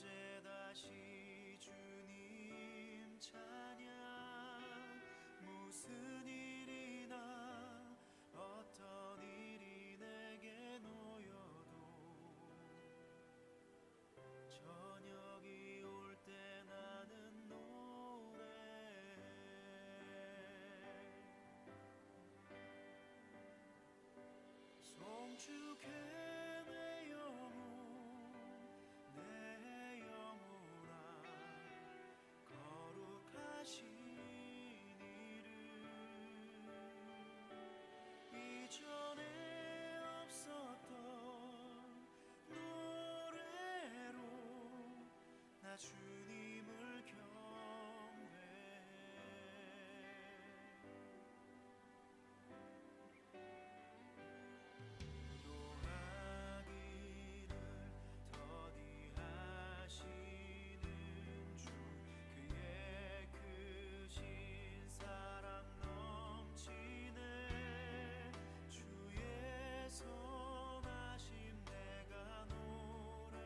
이제 다시 주님 찬양. 무슨 일이나 어떤 일이 내게 놓여도 저녁이 올 때 나는 노래해. 송축해 내 영혼 내 영혼아, 거룩하신 이름. 이전에 없었던 노래로 나 주님을 경배해. 노하기를 더디하시는 주, 그의 크신 사랑 넘치네. 주의 선하심 내가 노래하리.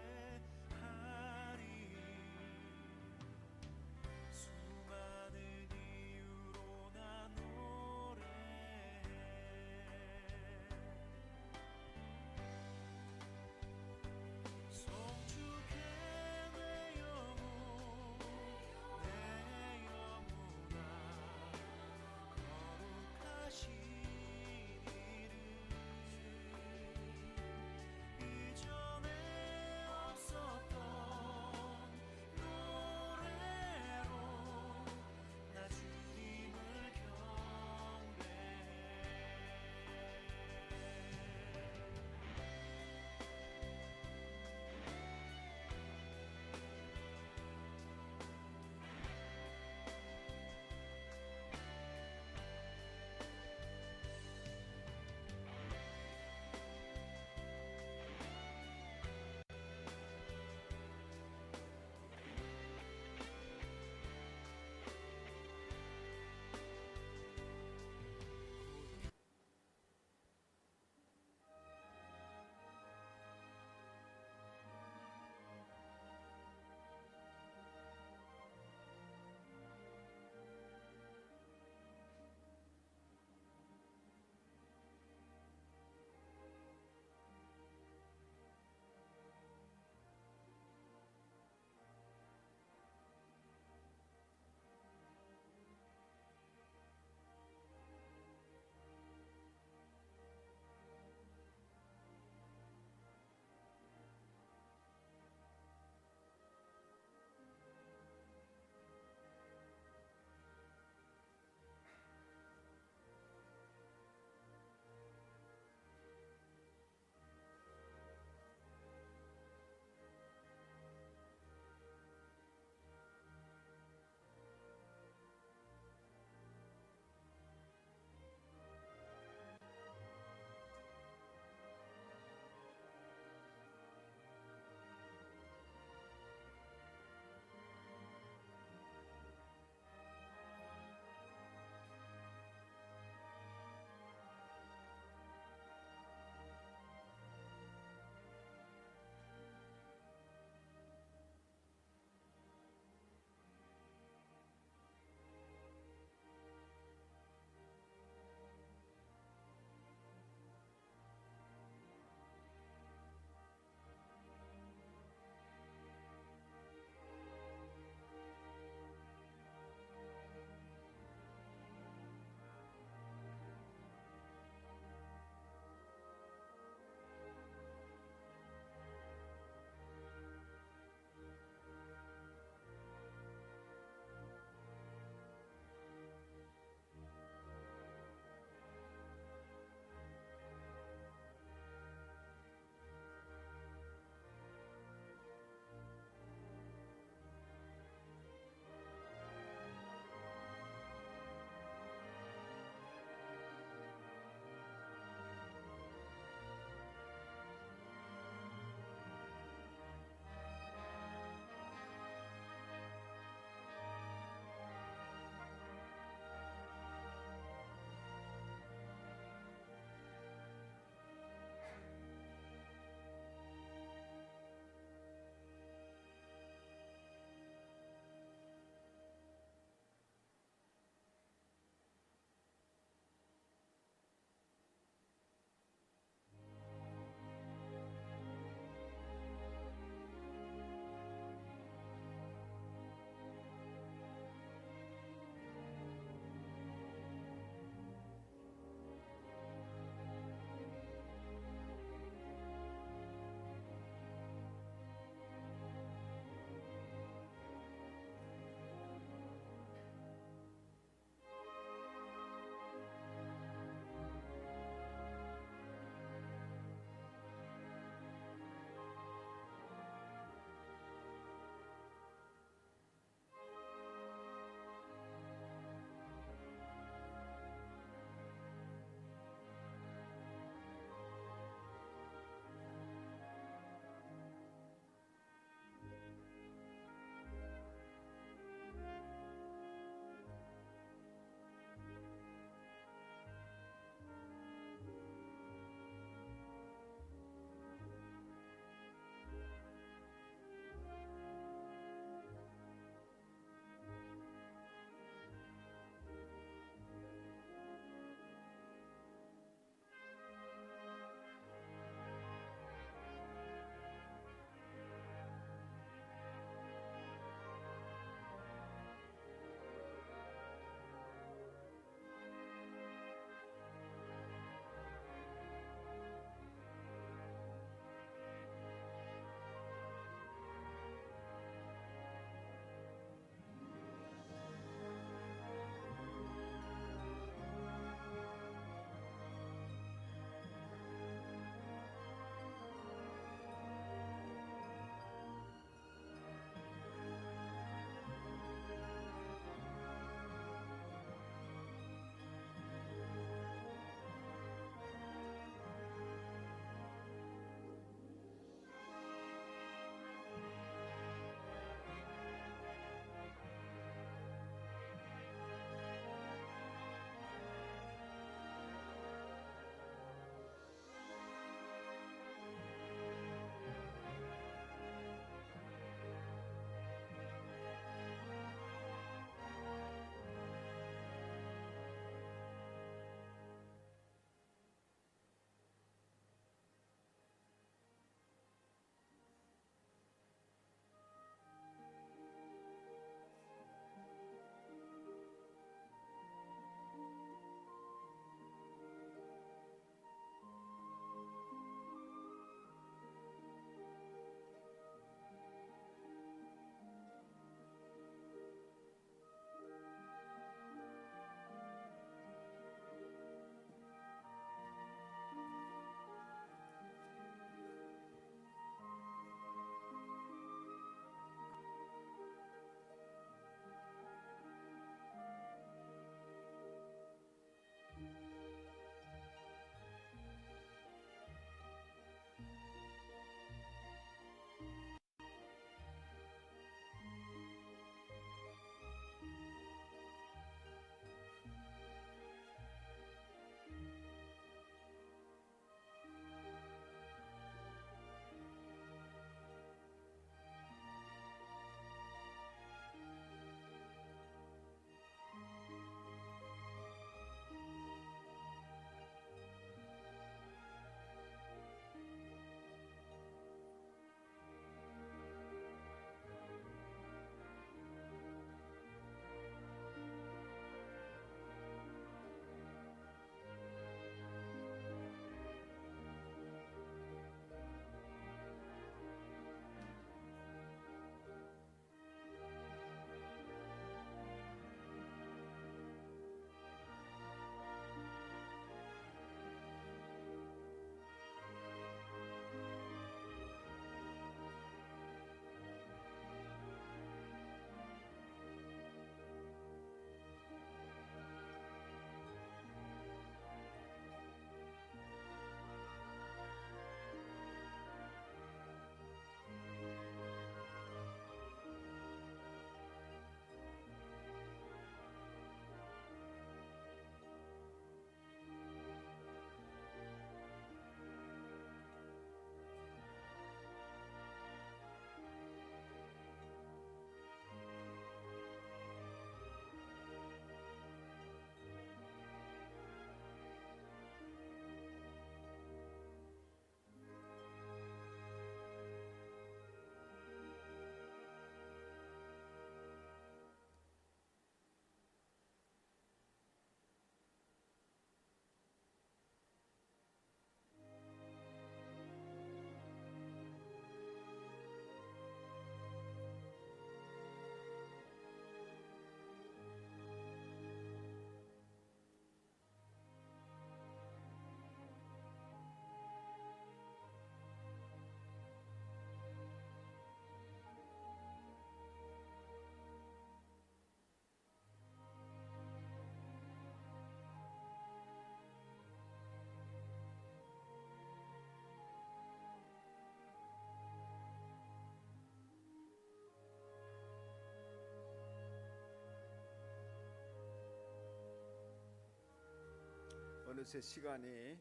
어느새 시간이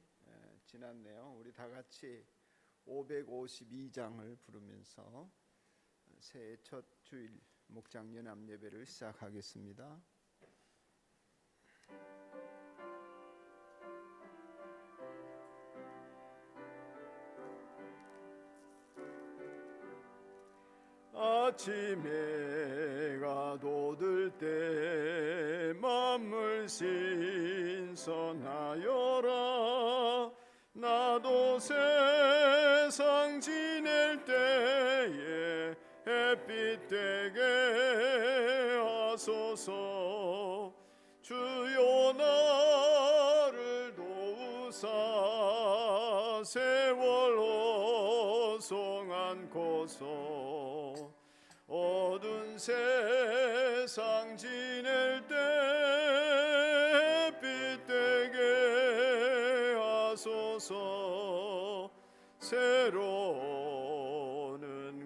지났네요. 우리 다 같이 552장을 부르면서 새해 첫 주일 목장 연합 예배를 시작하겠습니다. 아침 해가 돋을 때 만물 신선하여라. 나도 세상 지낼 때에 햇빛 되게 하소서. 주여 나를 도우사 세월 호송 않고서 어두운 세상 지낼 때 햇빛 되게 하소서. 새로는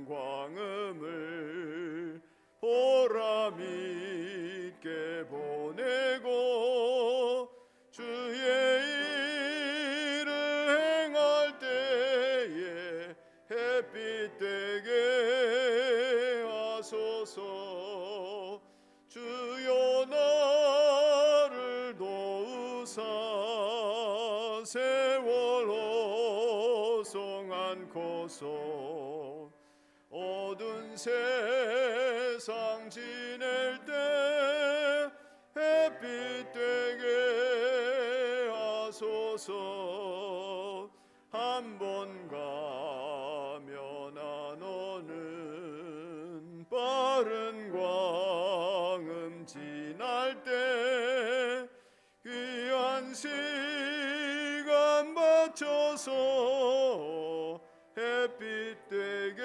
광음을 보람 있게 보내고 주의 일을 행할 때에 햇빛 되게 하소서. 주여 나를 도우사 세월 호송 않고서 어두운 세상 지낼 때 햇빛 되게 하소서. 한 번 가면 안 오는 빠른 광음 지날 때 귀한 시간 바쳐서 햇빛 되게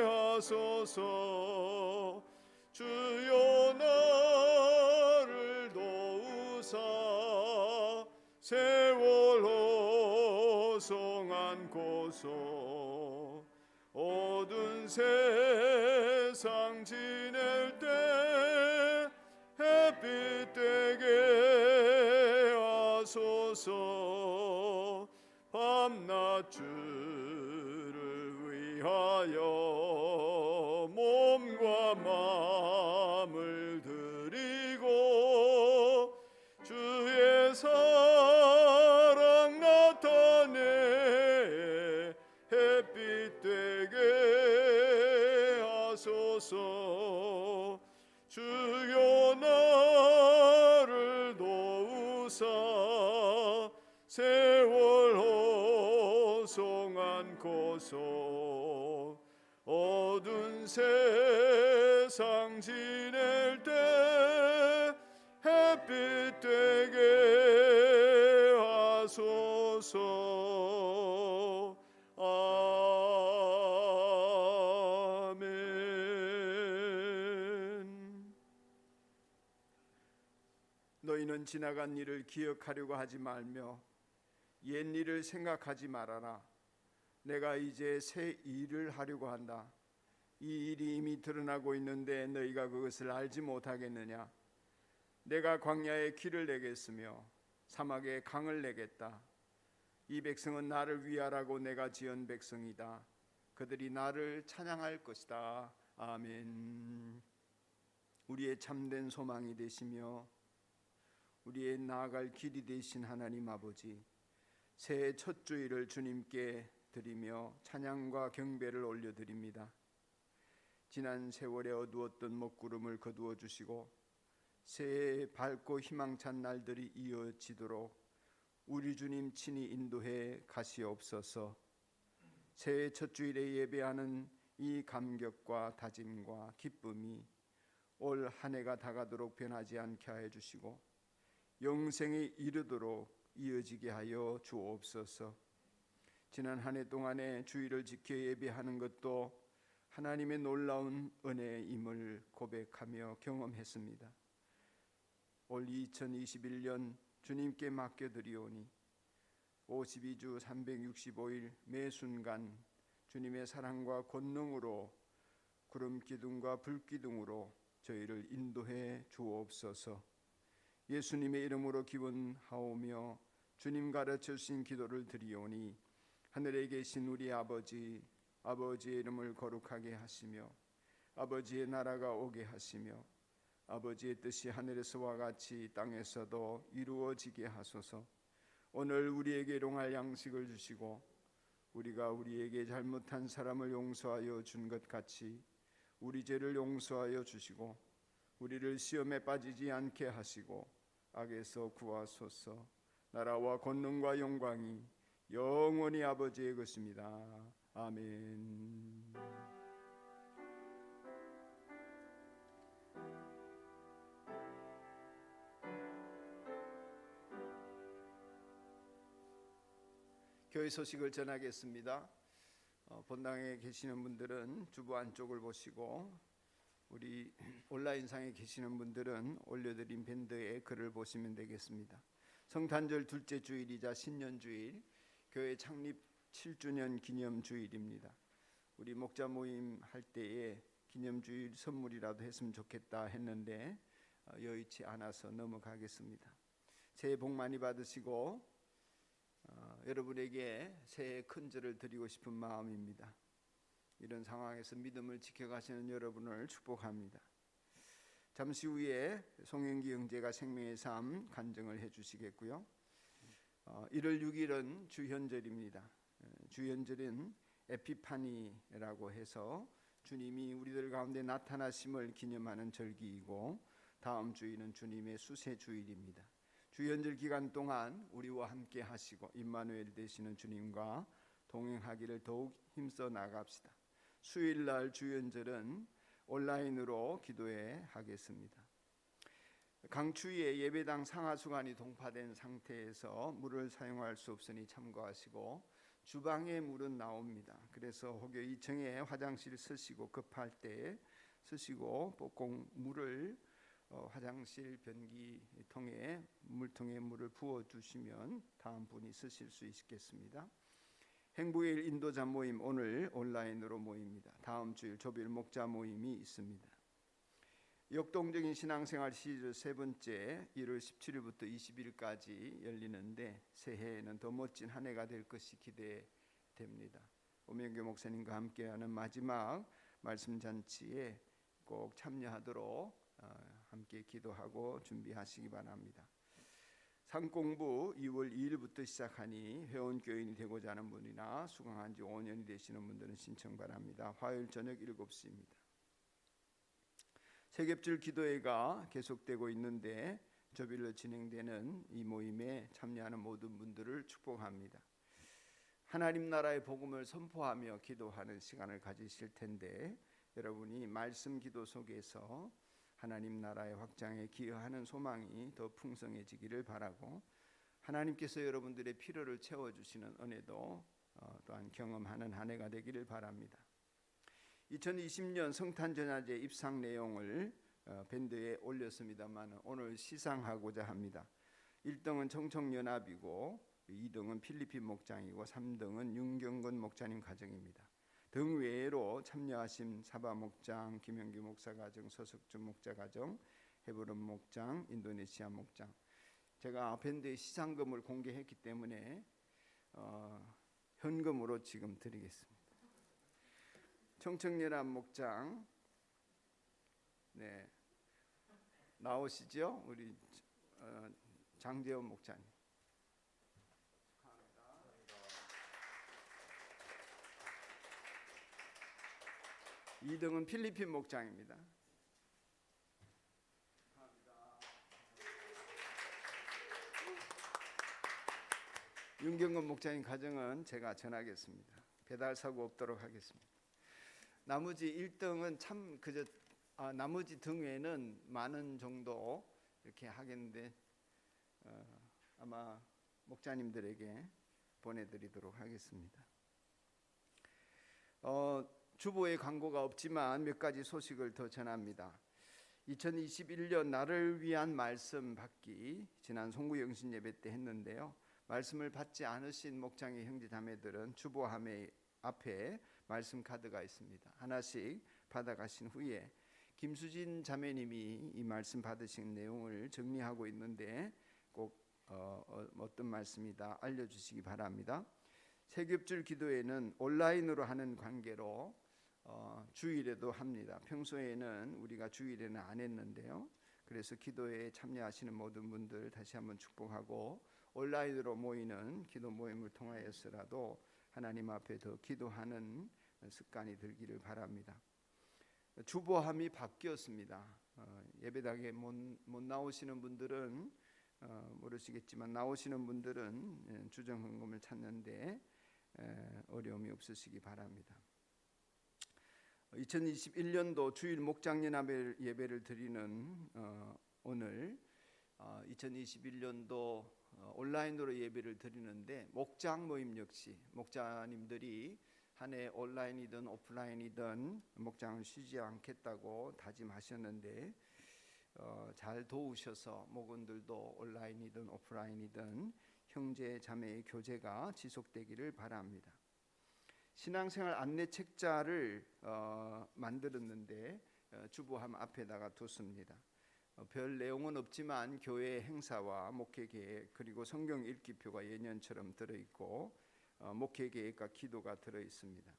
하소서. 주여 나를 도우사 세월 호송 않고서 어두운 세상 지낼 때 햇빛 되게 하소서. 밤낮 주를 위하여 몸과 마음을 드리고 주의 사랑 나타내 햇빛 되게 하소서. 주여 나를 도우사 세월 호송 않고서 어두운 세상 지낼 때 햇빛 되게 하소서. 아멘. 너희는 지나간 일을 기억하려고 하지 말며 옛 일을 생각하지 말아라. 내가 이제 새 일을 하려고 한다. 이 일이 이미 드러나고 있는데 너희가 그것을 알지 못하겠느냐? 내가 광야에 길을 내겠으며 사막에 강을 내겠다. 이 백성은 나를 위하라고 내가 지은 백성이다. 그들이 나를 찬양할 것이다. 아멘. 우리의 참된 소망이 되시며 우리의 나아갈 길이 되신 하나님 아버지, 새해 첫 주일을 주님께 드리며 찬양과 경배를 올려드립니다. 지난 세월에 어두웠던 먹구름을 거두어 주시고 새해 밝고 희망찬 날들이 이어지도록 우리 주님 친히 인도해 가시옵소서. 새해 첫 주일에 예배하는 이 감격과 다짐과 기쁨이 올 한 해가 다가도록 변하지 않게 하여 주시고 영생에 이르도록 이어지게 하여 주옵소서. 지난 한 해 동안에 주일을 지켜 예배하는 것도 하나님의 놀라운 은혜임을 고백하며 경험했습니다. 올 2021년 주님께 맡겨드리오니 52주 365일 매 순간 주님의 사랑과 권능으로 구름 기둥과 불 기둥으로 저희를 인도해 주옵소서. 예수님의 이름으로 기원하오며 주님 가르쳐 주신 기도를 드리오니 하늘에 계신 우리 아버지의 이름을 거룩하게 하시며 아버지의 나라가 오게 하시며 아버지의 뜻이 하늘에서와 같이 땅에서도 이루어지게 하소서. 오늘 우리에게 일용할 양식을 주시고 우리가 우리에게 잘못한 사람을 용서하여 준 것 같이 우리 죄를 용서하여 주시고 우리를 시험에 빠지지 않게 하시고 악에서 구하소서. 나라와 권능과 영광이 영원히 아버지의 것입니다. 아멘. 교회 소식을 전하겠습니다. 본당에 계시는 분들은 주보 안쪽을 보시고 우리 온라인상에 계시는 분들은 올려드린 밴드에 글을 보시면 되겠습니다. 성탄절 둘째 주일이자 신년주일, 교회 창립 7주년 기념주일입니다. 우리 목자 모임 할 때에 기념주일 선물이라도 했으면 좋겠다 했는데 여의치 않아서 넘어가겠습니다. 새해 복 많이 받으시고 여러분에게 새해 큰절을 드리고 싶은 마음입니다. 이런 상황에서 믿음을 지켜가시는 여러분을 축복합니다. 잠시 후에 송영기 형제가 생명의 삶 간증을 해주시겠고요. 1월 6일은 주현절입니다. 주현절은 에피파니라고 해서 주님이 우리들 가운데 나타나심을 기념하는 절기이고 다음 주일은 주님의 수세 주일입니다. 주현절 기간 동안 우리와 함께 하시고 임마누엘 되시는 주님과 동행하기를 더욱 힘써 나갑시다. 수요일날 주현절은 온라인으로 기도회 하겠습니다. 강추위에 예배당 상하수관이 동파된 상태에서 물을 사용할 수 없으니 참고하시고 주방에 물은 나옵니다. 그래서 혹여 2층에 화장실 쓰시고 급할 때 쓰시고 꼭 물을 화장실 변기통에 물통에 물을 부어 주시면 다음 분이 쓰실 수 있겠습니다. 행복의 일 인도자 모임 오늘 온라인으로 모입니다. 다음 주일 조별 목자 모임이 있습니다. 역동적인 신앙생활 시리즈 세 번째 1월 17일부터 20일까지 열리는데 새해에는 더 멋진 한 해가 될 것이 기대됩니다. 오명규 목사님과 함께하는 마지막 말씀 잔치에 꼭 참여하도록 함께 기도하고 준비하시기 바랍니다. 상공부 2월 2일부터 시작하니 회원교인이 되고자 하는 분이나 수강한 지 5년이 되시는 분들은 신청 바랍니다. 화요일 저녁 7시입니다. 세겹줄 기도회가 계속되고 있는데 조별로 진행되는 이 모임에 참여하는 모든 분들을 축복합니다. 하나님 나라의 복음을 선포하며 기도하는 시간을 가지실 텐데 여러분이 말씀 기도 속에서 하나님 나라의 확장에 기여하는 소망이 더 풍성해지기를 바라고 하나님께서 여러분들의 필요를 채워주시는 은혜도 또한 경험하는 한 해가 되기를 바랍니다. 2020년 성탄전야제 입상 내용을 밴드에 올렸습니다만 오늘 시상하고자 합니다. 1등은 청청연합이고 2등은 필리핀 목장이고 3등은 윤경건 목자님 가정입니다. 등 외로 참여하신 사바 목장, 김영규 목사 가정, 서석준 목자 가정, 헤브론 목장, 인도네시아 목장. 제가 밴드의 시상금을 공개했기 때문에 현금으로 지금 드리겠습니다. 청청연합 목장, 네 나오시죠? 우리 장재원 목자님. 2등은 필리핀 목장입니다. 윤경건 목장님 가정은 제가 전하겠습니다. 배달 사고 없도록 하겠습니다. 나머지 1등은 참 그저 나머지 등 외에는 많은 정도 이렇게 하겠는데 아마 목자님들에게 보내드리도록 하겠습니다. 주보에 광고가 없지만 몇 가지 소식을 더 전합니다. 2021년 나를 위한 말씀 받기 지난 송구영신 예배 때 했는데요. 말씀을 받지 않으신 목장의 형제 자매들은 주보함에 앞에 말씀 카드가 있습니다. 하나씩 받아가신 후에 김수진 자매님이 이 말씀 받으신 내용을 정리하고 있는데 꼭 어떤 말씀이다 알려주시기 바랍니다. 세겹줄 기도회는 온라인으로 하는 관계로 주일에도 합니다. 평소에는 우리가 주일에는 안 했는데요. 그래서 기도회에 참여하시는 모든 분들 다시 한번 축복하고, 온라인으로 모이는 기도 모임을 통하여서라도 하나님 앞에 더 기도하는 습관이 들기를 바랍니다. 주보함이 바뀌었습니다. 예배당에 못 나오시는 분들은 모르시겠지만, 나오시는 분들은 주정헌금을 찾는데 어려움이 없으시기 바랍니다. 2021년도 주일 목장 연합 예배를 드리는 오늘 2021년도 온라인으로 예배를 드리는데, 목장 모임 역시 목자님들이 한 해 온라인이든 오프라인이든 목장을 쉬지 않겠다고 다짐하셨는데 잘 도우셔서 목원들도 온라인이든 오프라인이든 형제 자매의 교제가 지속되기를 바랍니다. 신앙생활 안내 책자를 만들었는데 주보함 앞에다가 뒀습니다. 별 내용은 없지만 교회 행사와 목회 계획, 그리고 성경 읽기표가 예년처럼 들어있고 목회 계획과 기도가 들어있습니다.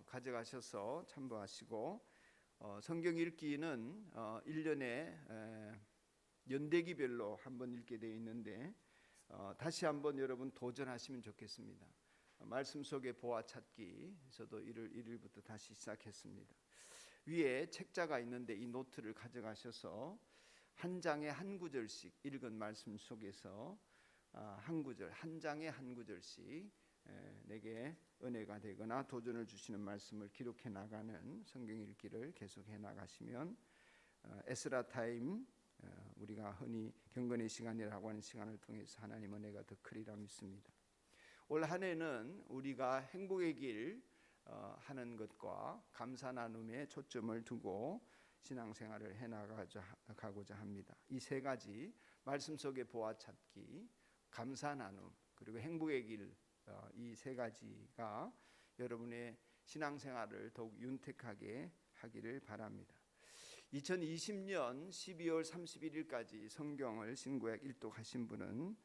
가져가셔서 참고하시고, 성경 읽기는 1년에 연대기별로 한번 읽게 되어 있는데 다시 한번 여러분 도전하시면 좋겠습니다. 말씀 속의 보아 찾기, 저도 1월 1일부터 다시 시작했습니다. 위에 책자가 있는데 이 노트를 가져가셔서 한 장에 한 구절씩 읽은 말씀 속에서 한 구절, 한 장에 한 구절씩 내게 은혜가 되거나 도전을 주시는 말씀을 기록해 나가는 성경 읽기를 계속해 나가시면 에스라 타임, 우리가 흔히 경건의 시간이라고 하는 시간을 통해서 하나님 은혜가 더 크리라 믿습니다. 올 한 해는 우리가 행복의 길 하는 것과 감사 나눔에 초점을 두고 신앙생활을 해나가고자 합니다. 이 세 가지, 말씀 속의 보아 찾기, 감사 나눔, 그리고 행복의 길, 이 세 가지가 여러분의 신앙생활을 더욱 윤택하게 하기를 바랍니다. 2020년 12월 31일까지 성경을 신구약 일독하신 분은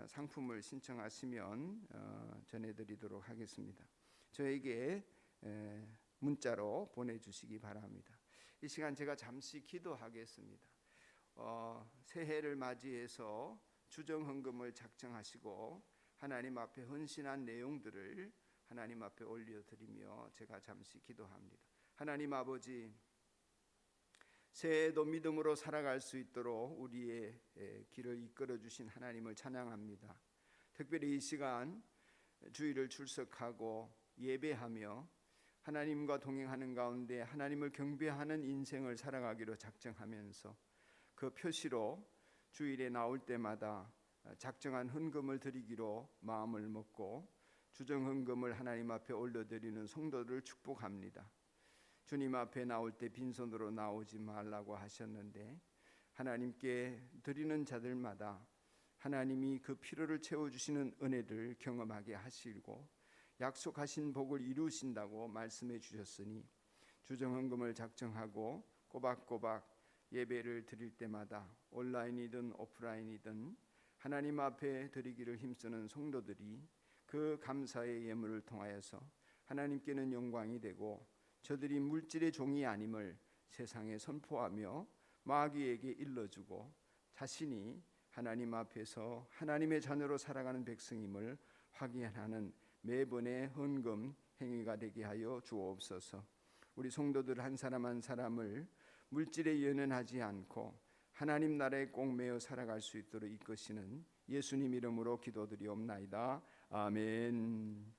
상품을 신청하시면 전해드리도록 하겠습니다. 저에게 문자로 보내주시기 바랍니다. 이 시간 제가 잠시 기도하겠습니다. 새해를 맞이해서 주정헌금을 작정하시고 하나님 앞에 헌신한 내용들을 하나님 앞에 올려드리며 제가 잠시 기도합니다. 하나님 아버지, 새해에도 믿음으로 살아갈 수 있도록 우리의 길을 이끌어 주신 하나님을 찬양합니다. 특별히 이 시간 주일을 출석하고 예배하며 하나님과 동행하는 가운데 하나님을 경배하는 인생을 살아가기로 작정하면서 그 표시로 주일에 나올 때마다 작정한 헌금을 드리기로 마음을 먹고 주정 헌금을 하나님 앞에 올려드리는 성도들을 축복합니다. 주님 앞에 나올 때 빈손으로 나오지 말라고 하셨는데 하나님께 드리는 자들마다 하나님이 그 필요를 채워주시는 은혜를 경험하게 하시고 약속하신 복을 이루신다고 말씀해 주셨으니 주정헌금을 작정하고 꼬박꼬박 예배를 드릴 때마다 온라인이든 오프라인이든 하나님 앞에 드리기를 힘쓰는 성도들이 그 감사의 예물을 통하여서 하나님께는 영광이 되고 저들이 물질의 종이 아님을 세상에 선포하며 마귀에게 일러주고 자신이 하나님 앞에서 하나님의 자녀로 살아가는 백성임을 확인하는 매번의 헌금 행위가 되게 하여 주옵소서. 우리 성도들 한 사람 한 사람을 물질에 연연하지 않고 하나님 나라에 꼭 매어 살아갈 수 있도록 이끄시는 예수님 이름으로 기도드리옵나이다. 아멘.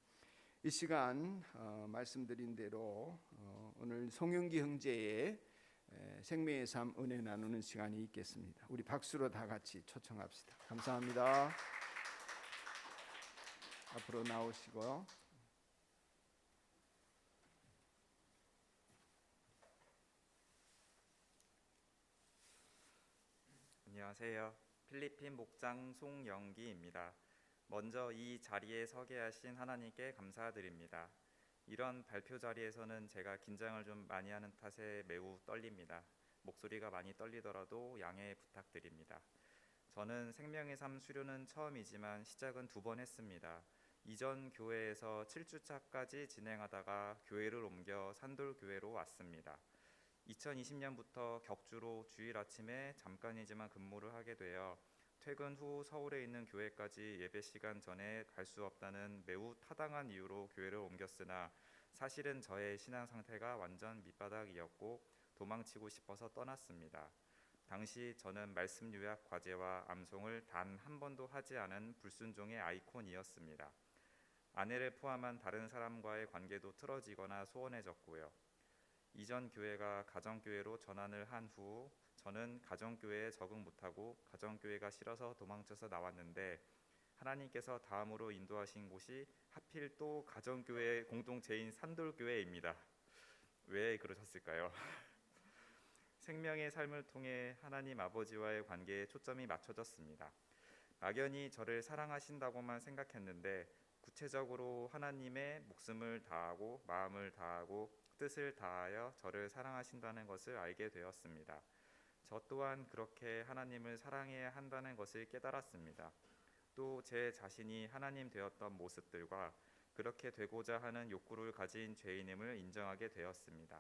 이 시간 말씀드린 대로 오늘 송영기 형제의 생명의 삶 은혜 나누는 시간이 있겠습니다. 우리 박수로 다 같이 초청합시다. 감사합니다. 앞으로 나오시고요. 안녕하세요. 필리핀 목장 송영기입니다. 먼저 이 자리에 서게 하신 하나님께 감사드립니다. 이런 발표 자리에서는 제가 긴장을 좀 많이 하는 탓에 매우 떨립니다. 목소리가 많이 떨리더라도 양해 부탁드립니다. 저는 생명의 삶 수료는 처음이지만 시작은 2번 했습니다. 이전 교회에서 7주차까지 진행하다가 교회를 옮겨 산돌교회로 왔습니다. 2020년부터 격주로 주일 아침에 잠깐이지만 근무를 하게 되어 퇴근 후 서울에 있는 교회까지 예배 시간 전에 갈 수 없다는 매우 타당한 이유로 교회를 옮겼으나 사실은 저의 신앙 상태가 완전 밑바닥이었고 도망치고 싶어서 떠났습니다. 당시 저는 말씀 요약 과제와 암송을 단 한 번도 하지 않은 불순종의 아이콘이었습니다. 아내를 포함한 다른 사람과의 관계도 틀어지거나 소원해졌고요. 이전 교회가 가정교회로 전환을 한 후 저는 가정교회에 적응 못하고 가정교회가 싫어서 도망쳐서 나왔는데 하나님께서 다음으로 인도하신 곳이 하필 또 가정교회 공동체인 산돌교회입니다. 왜 그러셨을까요? 생명의 삶을 통해 하나님 아버지와의 관계에 초점이 맞춰졌습니다. 막연히 저를 사랑하신다고만 생각했는데 구체적으로 하나님의 목숨을 다하고 마음을 다하고 뜻을 다하여 저를 사랑하신다는 것을 알게 되었습니다. 저 또한 그렇게 하나님을 사랑해야 한다는 것을 깨달았습니다. 또 제 자신이 하나님 되었던 모습들과 그렇게 되고자 하는 욕구를 가진 죄인임을 인정하게 되었습니다.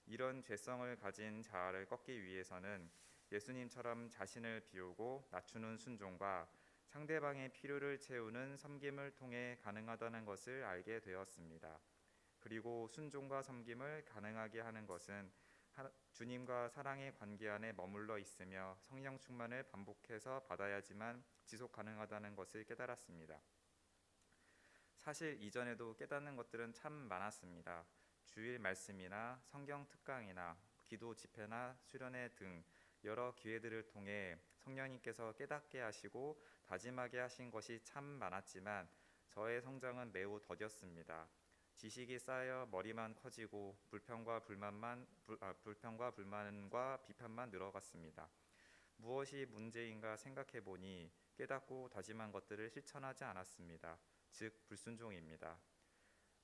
이런 죄성을 가진 자아를 꺾기 위해서는 예수님처럼 자신을 비우고 낮추는 순종과 상대방의 필요를 채우는 섬김을 통해 가능하다는 것을 알게 되었습니다. 그리고 순종과 섬김을 가능하게 하는 것은 주님과 사랑의 관계 안에 머물러 있으며 성령 충만을 반복해서 받아야지만 지속 가능하다는 것을 깨달았습니다. 사실 이전에도 깨닫는 것들은 참 많았습니다. 주일 말씀이나 성경 특강이나 기도 집회나 수련회 등 여러 기회들을 통해 성령님께서 깨닫게 하시고 다짐하게 하신 것이 참 많았지만 저의 성장은 매우 더뎠습니다. 지식이 쌓여 머리만 커지고 불평과 불만과 비판만 늘어갔습니다. 무엇이 문제인가 생각해 보니 깨닫고 다짐한 것들을 실천하지 않았습니다. 즉 불순종입니다.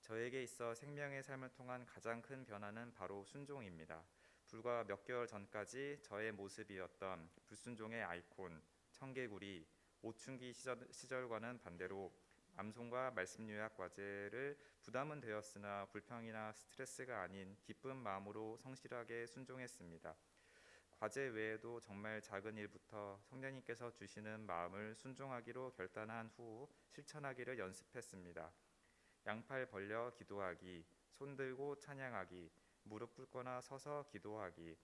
저에게 있어 생명의 삶을 통한 가장 큰 변화는 바로 순종입니다. 불과 몇 개월 전까지 저의 모습이었던 불순종의 아이콘, 청개구리, 오춘기 시절과는 반대로 암송과 말씀 요약 과제를 부담은 되었으나 불평이나 스트레스가 아닌 기쁜 마음으로 성실하게 순종했습니다. 과제 외에도 정말 작은 일부터 성령님께서 주시는 마음을 순종하기로 결단한 후 실천하기를 연습했습니다. 양팔 벌려 기도하기, 손 들고 찬양하기, 무릎 꿇거나 서서 기도하기,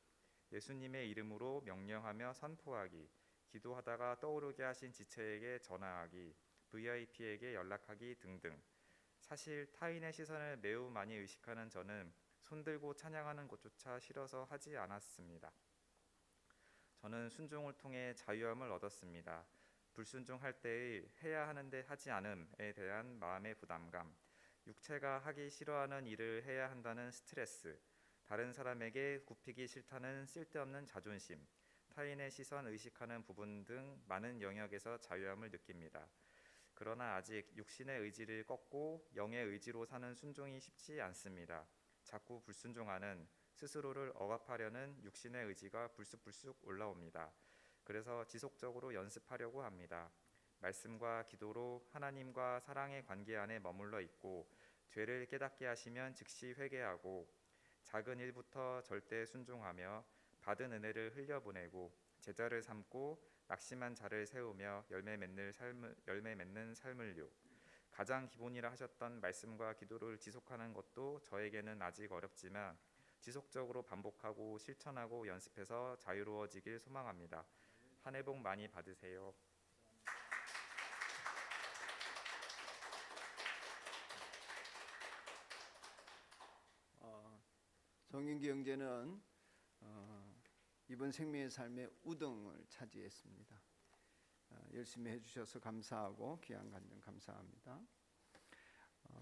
예수님의 이름으로 명령하며 선포하기, 기도하다가 떠오르게 하신 지체에게 전화하기, VIP에게 연락하기 등등. 사실 타인의 시선을 매우 많이 의식하는 저는 손 들고 찬양하는 것조차 싫어서 하지 않았습니다. 저는 순종을 통해 자유함을 얻었습니다. 불순종할 때의 해야 하는데 하지 않음에 대한 마음의 부담감, 육체가 하기 싫어하는 일을 해야 한다는 스트레스, 다른 사람에게 굽히기 싫다는 쓸데없는 자존심, 타인의 시선 의식하는 부분 등 많은 영역에서 자유함을 느낍니다. 그러나 아직 육신의 의지를 꺾고 영의 의지로 사는 순종이 쉽지 않습니다. 자꾸 불순종하는 스스로를 억압하려는 육신의 의지가 불쑥불쑥 올라옵니다. 그래서 지속적으로 연습하려고 합니다. 말씀과 기도로 하나님과 사랑의 관계 안에 머물러 있고 죄를 깨닫게 하시면 즉시 회개하고 작은 일부터 절대 순종하며 받은 은혜를 흘려보내고 제자를 삼고 낙심한 자를 세우며 열매 맺는 삶을요. 가장 기본이라 하셨던 말씀과 기도를 지속하는 것도 저에게는 아직 어렵지만 지속적으로 반복하고 실천하고 연습해서 자유로워지길 소망합니다. 한 해 복 많이 받으세요. 정윤기 형제는 이번 생명의 삶의 우등을 차지했습니다. 열심히 해주셔서 감사하고 귀한 간증 감사합니다.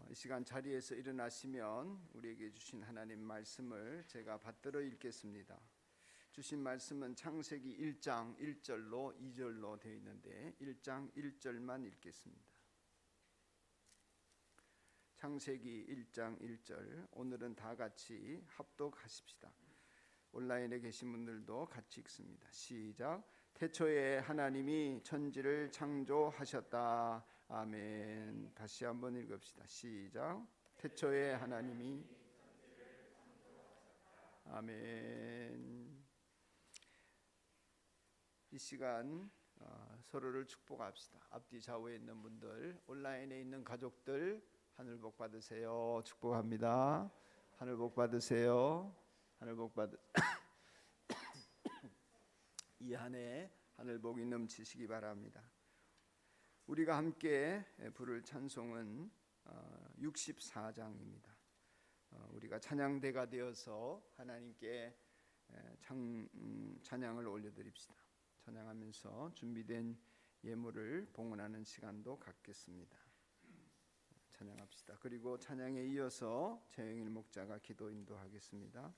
이 시간 자리에서 일어나시면 우리에게 주신 하나님 말씀을 제가 받들어 읽겠습니다. 주신 말씀은 창세기 1장 1절로 2절로 되어 있는데 1장 1절만 읽겠습니다. 창세기 1장 1절. 오늘은 다 같이 합독하십시다. 온라인에 계신 분들도 같이 읽습니다. 시작. 태초에 하나님이 천지를 창조하셨다. 아멘. 다시 한번 읽읍시다. 시작. 태초에 하나님이 아멘. 이 시간 서로를 축복합시다. 앞뒤 좌우에 있는 분들, 온라인에 있는 가족들 하늘 복 받으세요. 축복합니다. 하늘 복 받으세요. 하늘 복 받으 이 한 해 하늘 복이 넘치시기 바랍니다. 우리가 함께 부를 찬송은 64장입니다. 우리가 찬양대가 되어서 하나님께 찬양을 올려드립시다. 찬양하면서 준비된 예물을 봉헌하는 시간도 갖겠습니다. 찬양합시다. 그리고 찬양에 이어서 최영일 목자가 기도 인도하겠습니다.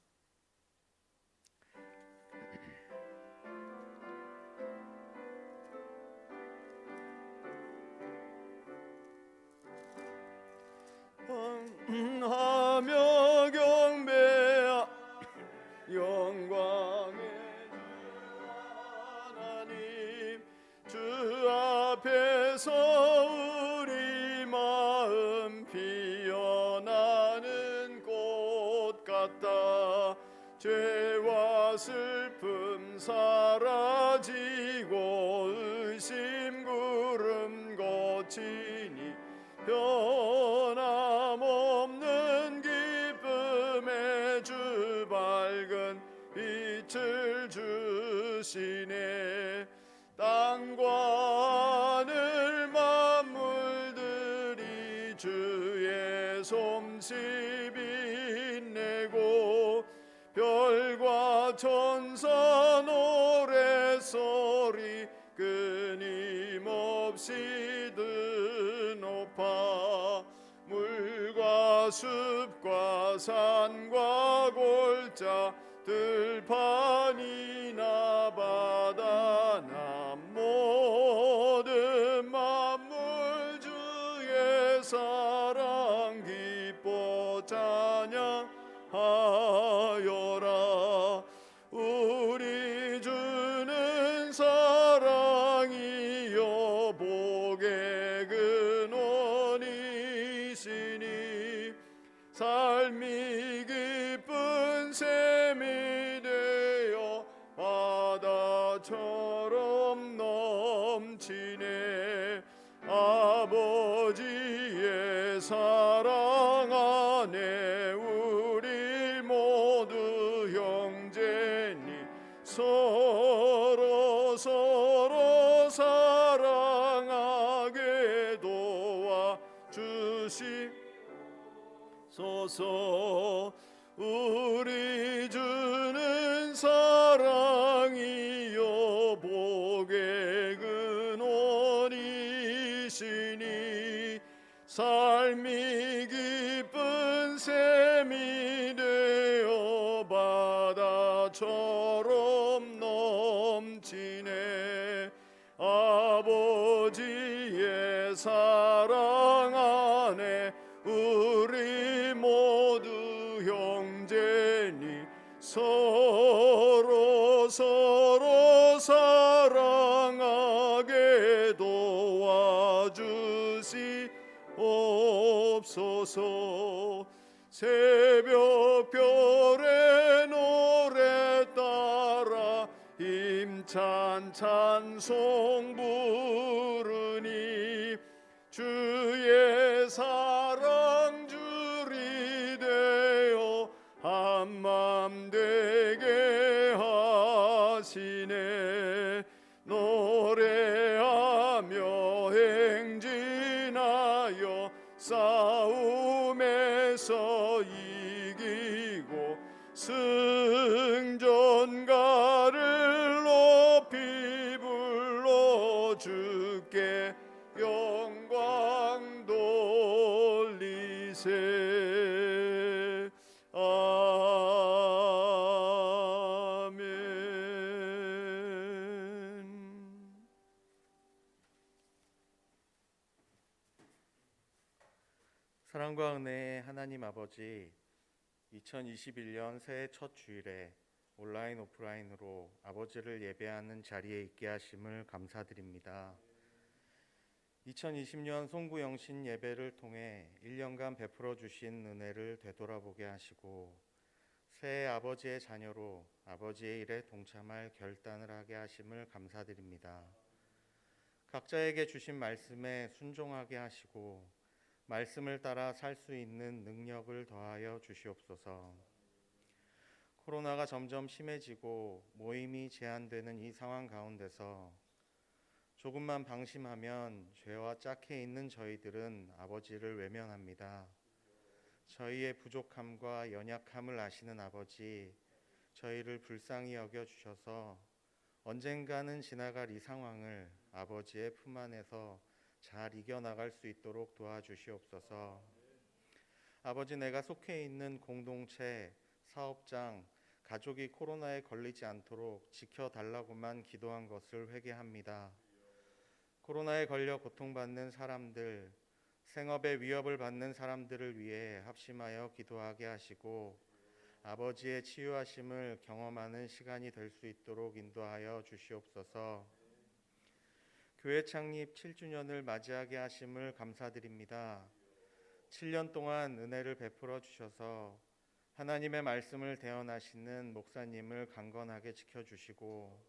하며 경배하 영광의 하나님 주 앞에서 우리 마음 피어나는 꽃 같다. 죄와 슬픔 사라지고 의심 구름 거치니 변함없는 기쁨의 주 밝은 빛을 주시네. 땅과 하늘 만물들이 주의 솜씨 빛내고 별과 천사 노래소리 끊임없이 드높아. 물과 숲과 산과 골짜 들판이나 바다나 모든 만물 주의 사랑 기뻐 찬양하여라. 우리 주는 사랑이요 복의 근원이시니 삶이 기쁜 샘이 되어 바다처럼 넘치네. 아버지의 사랑 안에 우리 모두 형제니 서로 사랑하게 도와주시소서. 우리 주는 사랑이요 복의 근원이시니 삶이 기쁜 샘이 되어 바다처럼 넘치네. 아버지의 사랑 안에 우리 모두 형제니 서로 사랑하게 도와주시옵소서. 새벽별의 노래 따라 힘찬 찬송 부르니 주의 사랑 줄이 되어 한맘 되게 하시네. 노래하며 행진하여 싸움에서 이기고 승전가를 높이 불러 주께 영광 돌리세. 사랑과 은혜의 하나님 아버지, 2021년 새해 첫 주일에 온라인 오프라인으로 아버지를 예배하는 자리에 있게 하심을 감사드립니다. 2020년 송구영신 예배를 통해 1년간 베풀어 주신 은혜를 되돌아보게 하시고 새해 아버지의 자녀로 아버지의 일에 동참할 결단을 하게 하심을 감사드립니다. 각자에게 주신 말씀에 순종하게 하시고 말씀을 따라 살 수 있는 능력을 더하여 주시옵소서. 코로나가 점점 심해지고 모임이 제한되는 이 상황 가운데서 조금만 방심하면 죄와 짝해 있는 저희들은 아버지를 외면합니다. 저희의 부족함과 연약함을 아시는 아버지, 저희를 불쌍히 여겨주셔서 언젠가는 지나갈 이 상황을 아버지의 품 안에서 잘 이겨나갈 수 있도록 도와주시옵소서. 아버지, 내가 속해 있는 공동체, 사업장, 가족이 코로나에 걸리지 않도록 지켜달라고만 기도한 것을 회개합니다. 코로나에 걸려 고통받는 사람들, 생업에 위협을 받는 사람들을 위해 합심하여 기도하게 하시고 아버지의 치유하심을 경험하는 시간이 될 수 있도록 인도하여 주시옵소서. 교회 창립 7주년을 맞이하게 하심을 감사드립니다. 7년 동안 은혜를 베풀어 주셔서 하나님의 말씀을 대언하시는 목사님을 강건하게 지켜주시고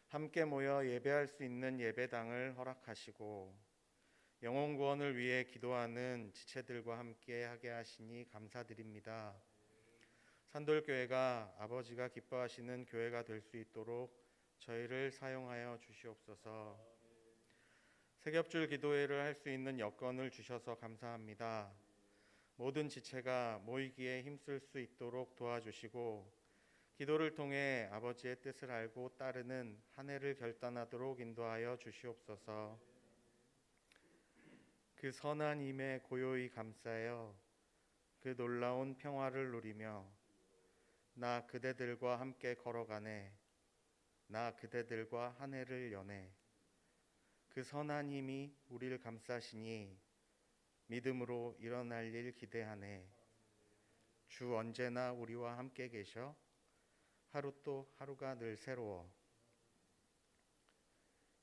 함께 모여 예배할 수 있는 예배당을 허락하시고 영혼 구원을 위해 기도하는 지체들과 함께 하게 하시니 감사드립니다. 산돌교회가 아버지가 기뻐하시는 교회가 될 수 있도록 저희를 사용하여 주시옵소서. 새겹줄 기도회를 할 수 있는 여건을 주셔서 감사합니다. 모든 지체가 모이기에 힘쓸 수 있도록 도와주시고 기도를 통해 아버지의 뜻을 알고 따르는 한 해를 결단하도록 인도하여 주시옵소서. 그 선한 힘에 고요히 감싸여 그 놀라운 평화를 누리며 나 그대들과 함께 걸어가네. 나 그대들과 한 해를 여네. 그 선한 힘이 우리를 감싸시니 믿음으로 일어날 일 기대하네. 주 언제나 우리와 함께 계셔 하루 또 하루가 늘 새로워.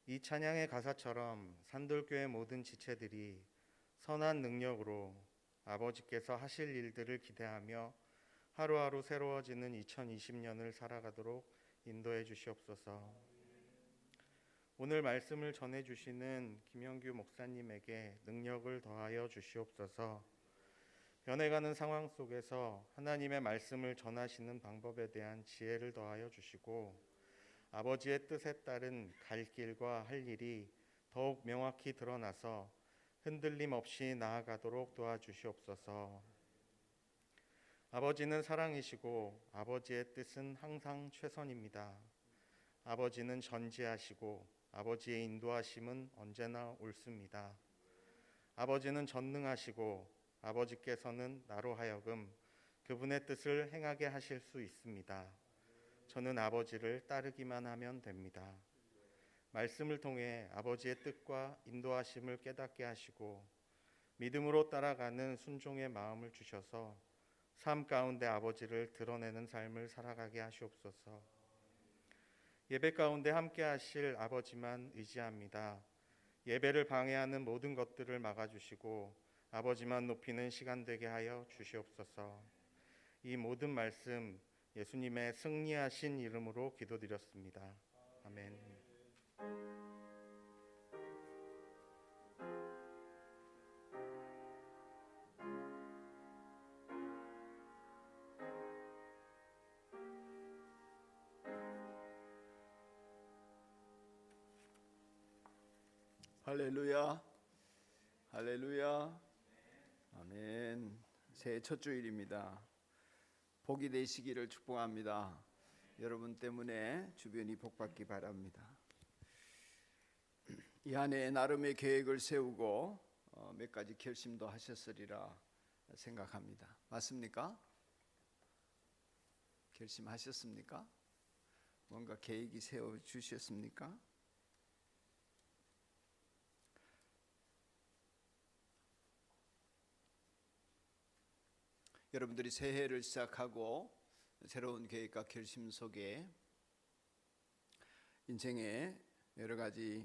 이 찬양의 가사처럼 산돌교회 모든 지체들이 선한 능력으로 아버지께서 하실 일들을 기대하며 하루하루 새로워지는 2020년을 살아가도록 인도해 주시옵소서. 오늘 말씀을 전해주시는 김영규 목사님에게 능력을 더하여 주시옵소서. 변해가는 상황 속에서 하나님의 말씀을 전하시는 방법에 대한 지혜를 더하여 주시고 아버지의 뜻에 따른 갈 길과 할 일이 더욱 명확히 드러나서 흔들림 없이 나아가도록 도와주시옵소서. 아버지는 사랑이시고 아버지의 뜻은 항상 최선입니다. 아버지는 전지하시고 아버지의 인도하심은 언제나 옳습니다. 아버지는 전능하시고 아버지께서는 나로 하여금 그분의 뜻을 행하게 하실 수 있습니다. 저는 아버지를 따르기만 하면 됩니다. 말씀을 통해 아버지의 뜻과 인도하심을 깨닫게 하시고 믿음으로 따라가는 순종의 마음을 주셔서 삶 가운데 아버지를 드러내는 삶을 살아가게 하시옵소서. 예배 가운데 함께 하실 아버지만 의지합니다. 예배를 방해하는 모든 것들을 막아주시고 아버지만 높이는 시간 되게 하여 주시옵소서. 이 모든 말씀 예수님의 승리하신 이름으로 기도드렸습니다. 아멘. 할렐루야, 할렐루야, 아멘. 새해 첫 주일입니다. 복이 되시기를 축복합니다. 여러분 때문에 주변이 복받기 바랍니다. 이 한 해 나름의 계획을 세우고 몇 가지 결심도 하셨으리라 생각합니다. 맞습니까? 결심하셨습니까? 뭔가 계획이 세워주셨습니까? 여러분들이 새해를 시작하고 새로운 계획과 결심 속에 인생에 여러 가지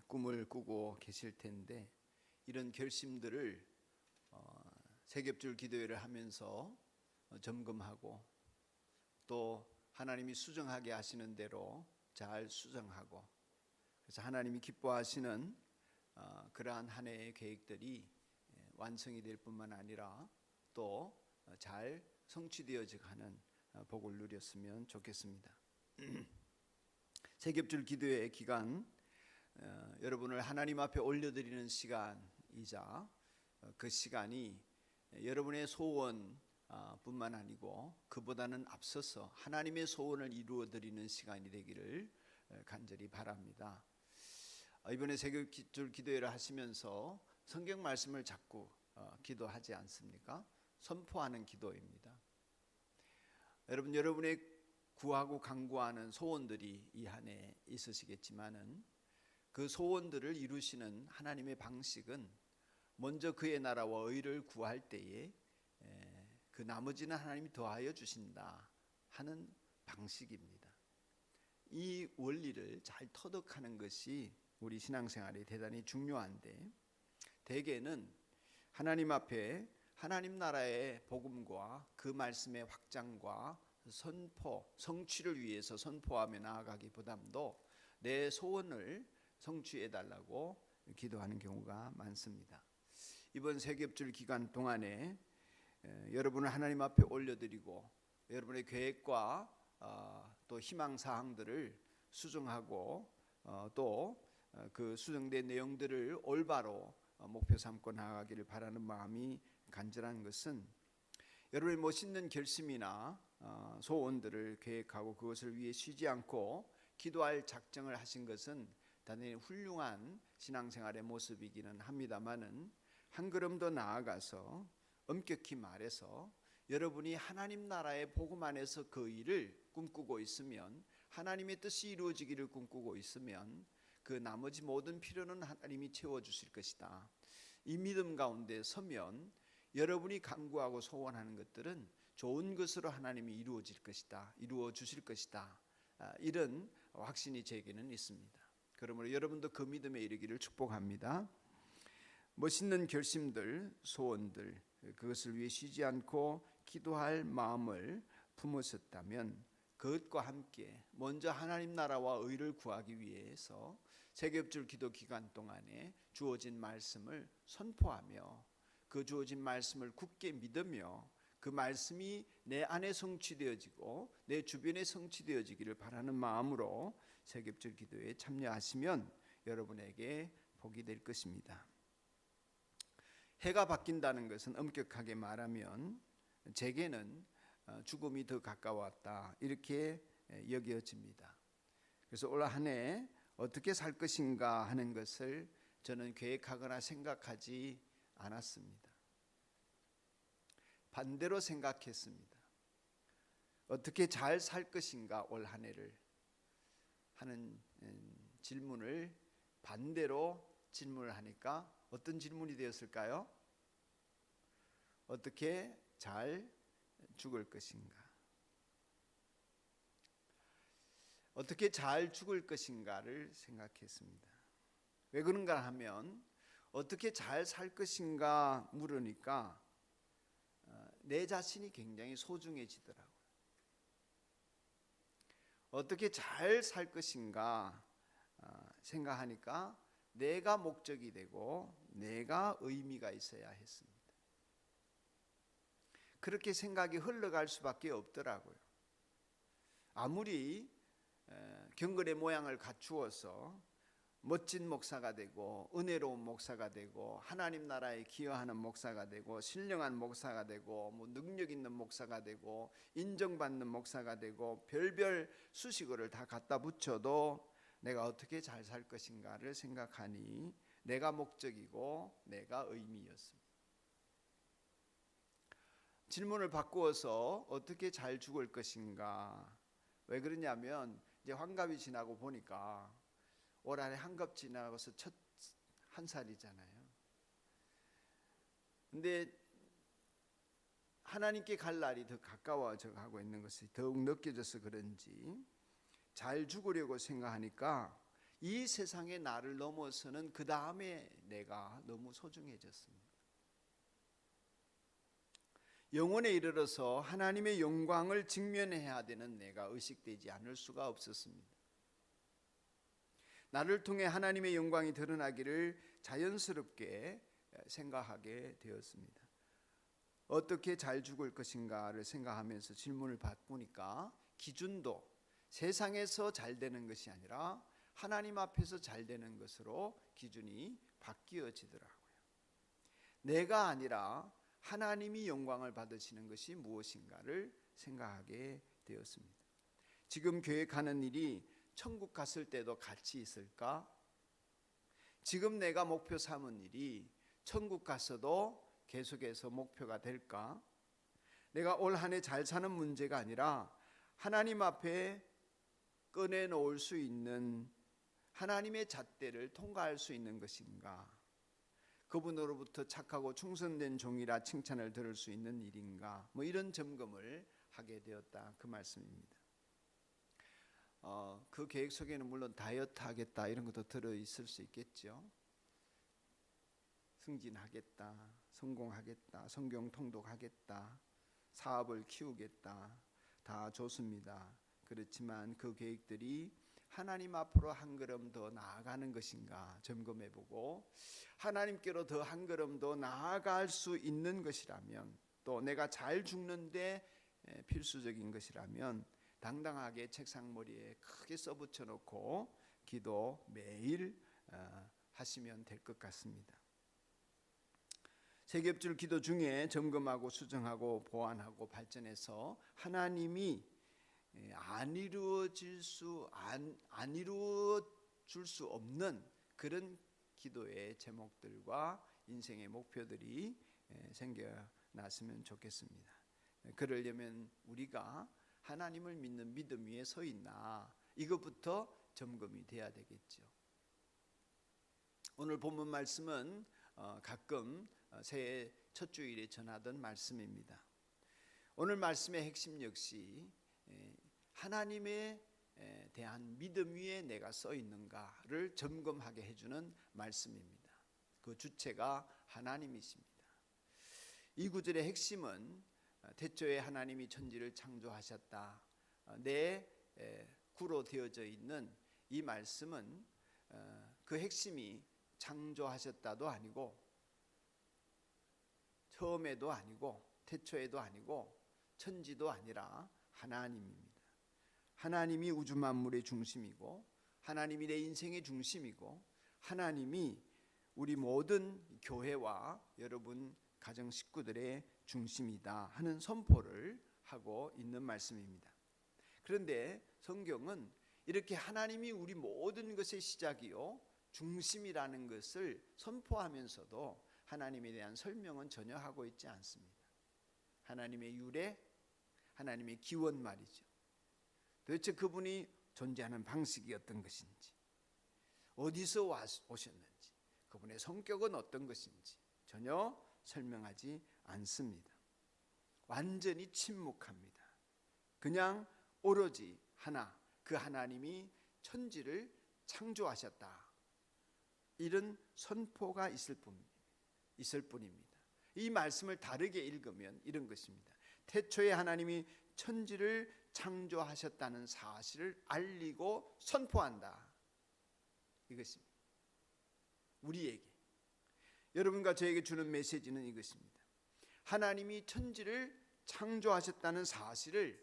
꿈을 꾸고 계실 텐데, 이런 결심들을 세겹줄 기도회를 하면서 점검하고, 또 하나님이 수정하게 하시는 대로 잘 수정하고, 그래서 하나님이 기뻐하시는 그러한 한 해의 계획들이 완성이 될 뿐만 아니라 또 잘 성취되어져 가는 복을 누렸으면 좋겠습니다. 세겹줄 기도회 기간, 여러분을 하나님 앞에 올려드리는 시간이자 그 시간이 여러분의 소원 뿐만 아니고 그보다는 앞서서 하나님의 소원을 이루어드리는 시간이 되기를 간절히 바랍니다. 이번에 세겹줄 기도회를 하시면서 성경 말씀을 자꾸 기도하지 않습니까? 선포하는 기도입니다. 여러분의 구하고 간구하는 소원들이 이 한 해 있으시겠지만은, 그 소원들을 이루시는 하나님의 방식은 먼저 그의 나라와 의를 구할 때에 그 나머지는 하나님이 더하여 주신다 하는 방식입니다. 이 원리를 잘 터득하는 것이 우리 신앙생활에 대단히 중요한데, 대개는 하나님 앞에 하나님 나라의 복음과 그 말씀의 확장과 선포, 성취를 위해서 선포하며 나아가기보다도 내 소원을 성취해 달라고 기도하는 경우가 많습니다. 이번 세겹줄 기간 동안에 여러분을 하나님 앞에 올려드리고, 여러분의 계획과 또 희망 사항들을 수정하고, 또 그 수정된 내용들을 올바로 목표 삼고 나아가기를 바라는 마음이 간절한 것은, 여러분의 멋있는 결심이나 소원들을 계획하고 그것을 위해 쉬지 않고 기도할 작정을 하신 것은 대단히 훌륭한 신앙생활의 모습이기는 합니다만은, 한 걸음 더 나아가서 엄격히 말해서 여러분이 하나님 나라의 복음 안에서 그 일을 꿈꾸고 있으면, 하나님의 뜻이 이루어지기를 꿈꾸고 있으면 그 나머지 모든 필요는 하나님이 채워주실 것이다. 이 믿음 가운데 서면 여러분이 간구하고 소원하는 것들은 좋은 것으로 하나님이 이루어질 것이다, 이루어 주실 것이다, 이런 확신이 제게는 있습니다. 그러므로 여러분도 그 믿음에 이르기를 축복합니다. 멋있는 결심들, 소원들, 그것을 위해 쉬지 않고 기도할 마음을 품으셨다면, 그것과 함께 먼저 하나님 나라와 의를 구하기 위해서 세겹줄 기도 기간 동안에 주어진 말씀을 선포하며, 그 주어진 말씀을 굳게 믿으며 그 말씀이 내 안에 성취되어지고 내 주변에 성취되어지기를 바라는 마음으로 세겹줄 기도에 참여하시면 여러분에게 복이 될 것입니다. 해가 바뀐다는 것은 엄격하게 말하면 제게는 죽음이 더 가까웠다, 이렇게 여겨집니다. 그래서 올 한 해 어떻게 살 것인가 하는 것을 저는 계획하거나 생각하지 않았습니다. 반대로 생각했습니다. 어떻게 잘 살 것인가 올 한 해를 하는 질문을 반대로 질문을 하니까 어떤 질문이 되었을까요? 어떻게 잘 죽을 것인가? 어떻게 잘 죽을 것인가를 생각했습니다. 왜 그런가 하면, 어떻게 잘 살 것인가 물으니까 내 자신이 굉장히 소중해지더라고요. 어떻게 잘 살 것인가 생각하니까 내가 목적이 되고 내가 의미가 있어야 했습니다. 그렇게 생각이 흘러갈 수밖에 없더라고요. 아무리 경건의 모양을 갖추어서 멋진 목사가 되고 은혜로운 목사가 되고 하나님 나라에 기여하는 목사가 되고 신령한 목사가 되고 능력 있는 목사가 되고 인정받는 목사가 되고 별별 수식어를 다 갖다 붙여도 내가 어떻게 잘 살 것인가를 생각하니 내가 목적이고 내가 의미였습니다. 질문을 바꾸어서 어떻게 잘 죽을 것인가. 왜 그러냐면 이제 환갑이 지나고 보니까 올 한해 한갑 지나고서 첫 한 살이잖아요. 근데 하나님께 갈 날이 더 가까워져 가고 있는 것이 더욱 느껴져서 그런지 잘 죽으려고 생각하니까 이 세상의 나를 넘어서는 그 다음에 내가 너무 소중해졌습니다. 영혼에 이르러서 하나님의 영광을 직면해야 되는 내가 의식되지 않을 수가 없었습니다. 나를 통해 하나님의 영광이 드러나기를 자연스럽게 생각하게 되었습니다. 어떻게 잘 죽을 것인가를 생각하면서 질문을 바꾸니까 기준도 세상에서 잘 되는 것이 아니라 하나님 앞에서 잘 되는 것으로 기준이 바뀌어지더라고요. 내가 아니라 하나님이 영광을 받으시는 것이 무엇인가를 생각하게 되었습니다. 지금 계획하는 일이 천국 갔을 때도 같이 있을까? 지금 내가 목표 삼은 일이 천국 가서도 계속해서 목표가 될까? 내가 올 한 해 잘 사는 문제가 아니라 하나님 앞에 꺼내놓을 수 있는 하나님의 잣대를 통과할 수 있는 것인가? 그분으로부터 착하고 충성된 종이라 칭찬을 들을 수 있는 일인가? 이런 점검을 하게 되었다, 그 말씀입니다. 그 계획 속에는 물론 다이어트 하겠다 이런 것도 들어있을 수 있겠죠. 승진하겠다, 성공하겠다, 성경 통독하겠다, 사업을 키우겠다, 다 좋습니다. 그렇지만 그 계획들이 하나님 앞으로 한 걸음 더 나아가는 것인가 점검해보고, 하나님께로 더 한 걸음 더 나아갈 수 있는 것이라면, 또 내가 잘 죽는데 필수적인 것이라면 당당하게 책상머리에 크게 써붙여 놓고 기도 매일 하시면 될 것 같습니다. 세 겹줄 기도 중에 점검하고 수정하고 보완하고 발전해서 하나님이 안 이루어질 수 없는 그런 기도의 제목들과 인생의 목표들이 생겨났으면 좋겠습니다. 그러려면 우리가 하나님을 믿는 믿음 위에 서 있나, 이것부터 점검이 돼야 되겠죠. 오늘 본문 말씀은 가끔 새해 첫 주일에 전하던 말씀입니다. 오늘 말씀의 핵심 역시 하나님에 대한 믿음 위에 내가 써 있는가를 점검하게 해주는 말씀입니다. 그 주체가 하나님이십니다. 이 구절의 핵심은 태초에 하나님이 천지를 창조하셨다, 내 구로 되어져 있는 이 말씀은 그 핵심이 창조하셨다도 아니고 처음에도 아니고 태초에도 아니고 천지도 아니라 하나님입니다. 하나님이 우주 만물의 중심이고 하나님이 내 인생의 중심이고 하나님이 우리 모든 교회와 여러분 가정 식구들의 중심이다 하는 선포를 하고 있는 말씀입니다. 그런데 성경은 이렇게 하나님이 우리 모든 것의 시작이요 중심이라는 것을 선포하면서도 하나님에 대한 설명은 전혀 하고 있지 않습니다. 하나님의 유래, 하나님의 기원 말이죠. 도대체 그분이 존재하는 방식이 어떤 것인지, 어디서 오셨는지, 그분의 성격은 어떤 것인지 전혀 설명하지 않습니다. 완전히 침묵합니다. 그냥 오로지 하나, 그 하나님이 천지를 창조하셨다, 이런 선포가 있을 뿐입니다. 이 말씀을 다르게 읽으면 이런 것입니다. 태초에 하나님이 천지를 창조하셨다는 사실을 알리고 선포한다, 이것입니다. 우리에게, 여러분과 저에게 주는 메시지는 이것입니다. 하나님이 천지를 창조하셨다는 사실을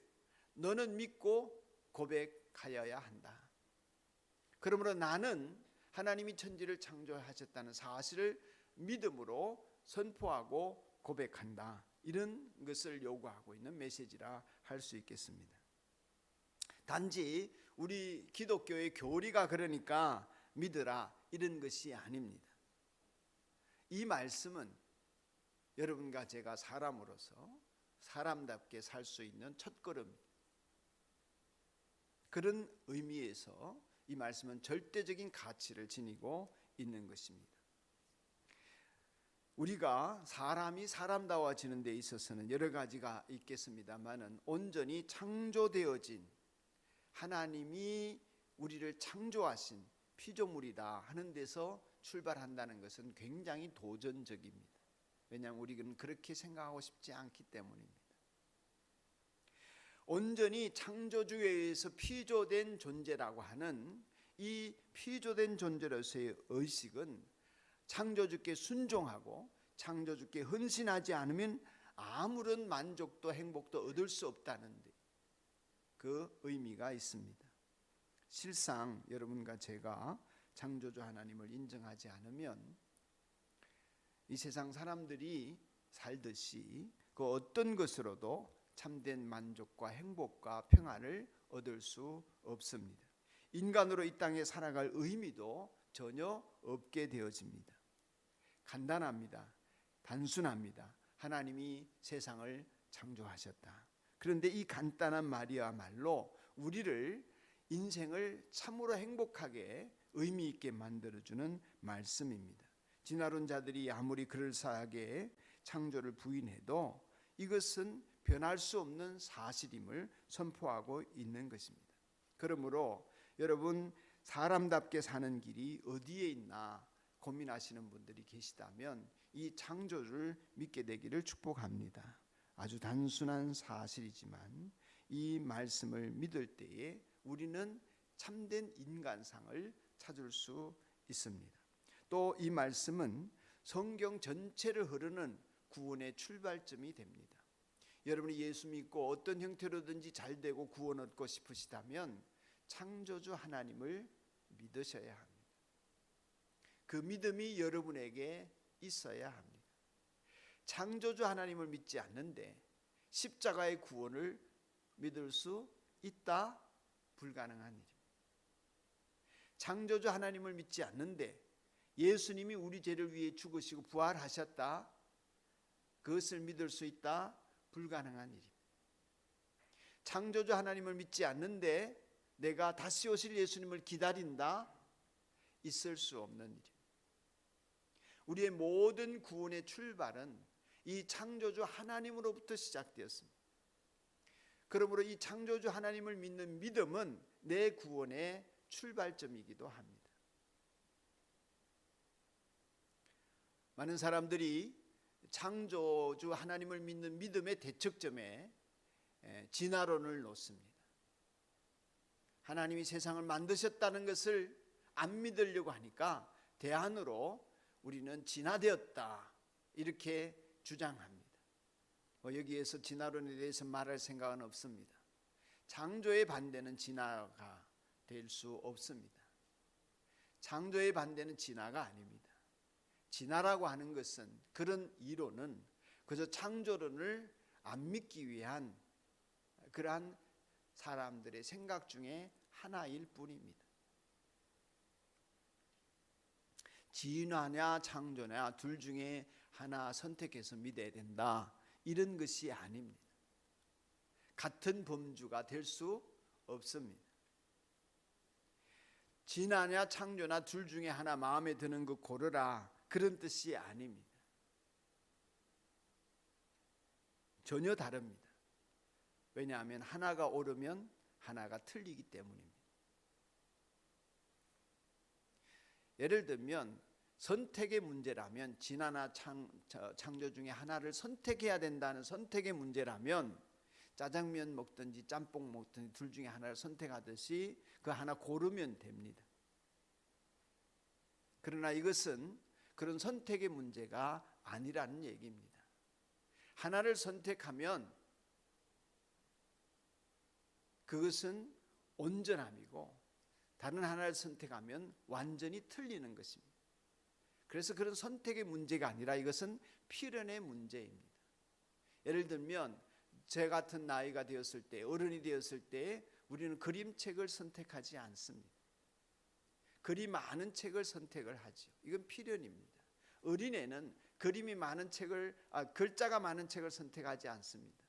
너는 믿고 고백하여야 한다. 그러므로 나는 하나님이 천지를 창조하셨다는 사실을 믿음으로 선포하고 고백한다, 이런 것을 요구하고 있는 메시지라 할 수 있겠습니다. 단지 우리 기독교의 교리가 그러니까 믿으라, 이런 것이 아닙니다. 이 말씀은 여러분과 제가 사람으로서 사람답게 살 수 있는 첫걸음입니다. 그런 의미에서 이 말씀은 절대적인 가치를 지니고 있는 것입니다. 우리가 사람이 사람다워지는 데 있어서는 여러 가지가 있겠습니다만은 온전히 창조되어진 하나님이 우리를 창조하신 피조물이다 하는 데서 출발한다는 것은 굉장히 도전적입니다. 왜냐하면 우리는 그렇게 생각하고 싶지 않기 때문입니다. 온전히 창조주에 의해서 피조된 존재라고 하는 이 피조된 존재로서의 의식은 창조주께 순종하고 창조주께 헌신하지 않으면 아무런 만족도 행복도 얻을 수 없다는 그 의미가 있습니다. 실상 여러분과 제가 창조주 하나님을 인정하지 않으면 이 세상 사람들이 살듯이 그 어떤 것으로도 참된 만족과 행복과 평안을 얻을 수 없습니다. 인간으로 이 땅에 살아갈 의미도 전혀 없게 되어집니다. 간단합니다. 단순합니다. 하나님이 세상을 창조하셨다. 그런데 이 간단한 말이야말로 우리를 인생을 참으로 행복하게 의미 있게 만들어주는 말씀입니다. 진화론자들이 아무리 그럴싸하게 창조를 부인해도 이것은 변할 수 없는 사실임을 선포하고 있는 것입니다. 그러므로 여러분, 사람답게 사는 길이 어디에 있나 고민하시는 분들이 계시다면 이 창조주를 믿게 되기를 축복합니다. 아주 단순한 사실이지만 이 말씀을 믿을 때에 우리는 참된 인간상을 찾을 수 있습니다. 또 이 말씀은 성경 전체를 흐르는 구원의 출발점이 됩니다. 여러분이 예수 믿고 어떤 형태로든지 잘 되고 구원 얻고 싶으시다면 창조주 하나님을 믿으셔야 합니다. 그 믿음이 여러분에게 있어야 합니다. 창조주 하나님을 믿지 않는데 십자가의 구원을 믿을 수 있다? 불가능한 일입니다. 창조주 하나님을 믿지 않는데 예수님이 우리 죄를 위해 죽으시고 부활하셨다? 그것을 믿을 수 있다? 불가능한 일입니다. 창조주 하나님을 믿지 않는데 내가 다시 오실 예수님을 기다린다? 있을 수 없는 일입니다. 우리의 모든 구원의 출발은 이 창조주 하나님으로부터 시작되었습니다. 그러므로 이 창조주 하나님을 믿는 믿음은 내 구원의 출발점이기도 합니다. 많은 사람들이 창조주 하나님을 믿는 믿음의 대척점에 진화론을 놓습니다. 하나님이 세상을 만드셨다는 것을 안 믿으려고 하니까 대안으로 우리는 진화되었다 이렇게 주장합니다. 여기에서 진화론에 대해서 말할 생각은 없습니다. 창조의 반대는 진화가 될 수 없습니다. 창조의 반대는 진화가 아닙니다. 진화라고 하는 것은, 그런 이론은 그저 창조론을 안 믿기 위한 그러한 사람들의 생각 중에 하나일 뿐입니다. 진화냐 창조냐 둘 중에 하나 선택해서 믿어야 된다, 이런 것이 아닙니다. 같은 범주가 될 수 없습니다. 진화냐 창조나 둘 중에 하나 마음에 드는 거 고르라, 그런 뜻이 아닙니다. 전혀 다릅니다. 왜냐하면 하나가 옳으면 하나가 틀리기 때문입니다. 예를 들면 선택의 문제라면, 진화나 창조 중에 하나를 선택해야 된다는 선택의 문제라면 짜장면 먹든지 짬뽕 먹든지 둘 중에 하나를 선택하듯이 그 하나 고르면 됩니다. 그러나 이것은 그런 선택의 문제가 아니라는 얘기입니다. 하나를 선택하면 그것은 온전함이고 다른 하나를 선택하면 완전히 틀리는 것입니다. 그래서 그런 선택의 문제가 아니라 이것은 필연의 문제입니다. 예를 들면 제 같은 나이가 되었을 때, 어른이 되었을 때 우리는 그림책을 선택하지 않습니다. 그림 많은 책을 선택을 하죠. 이건 필연입니다. 어린애는 그림이 많은 책을, 글자가 많은 책을 선택하지 않습니다.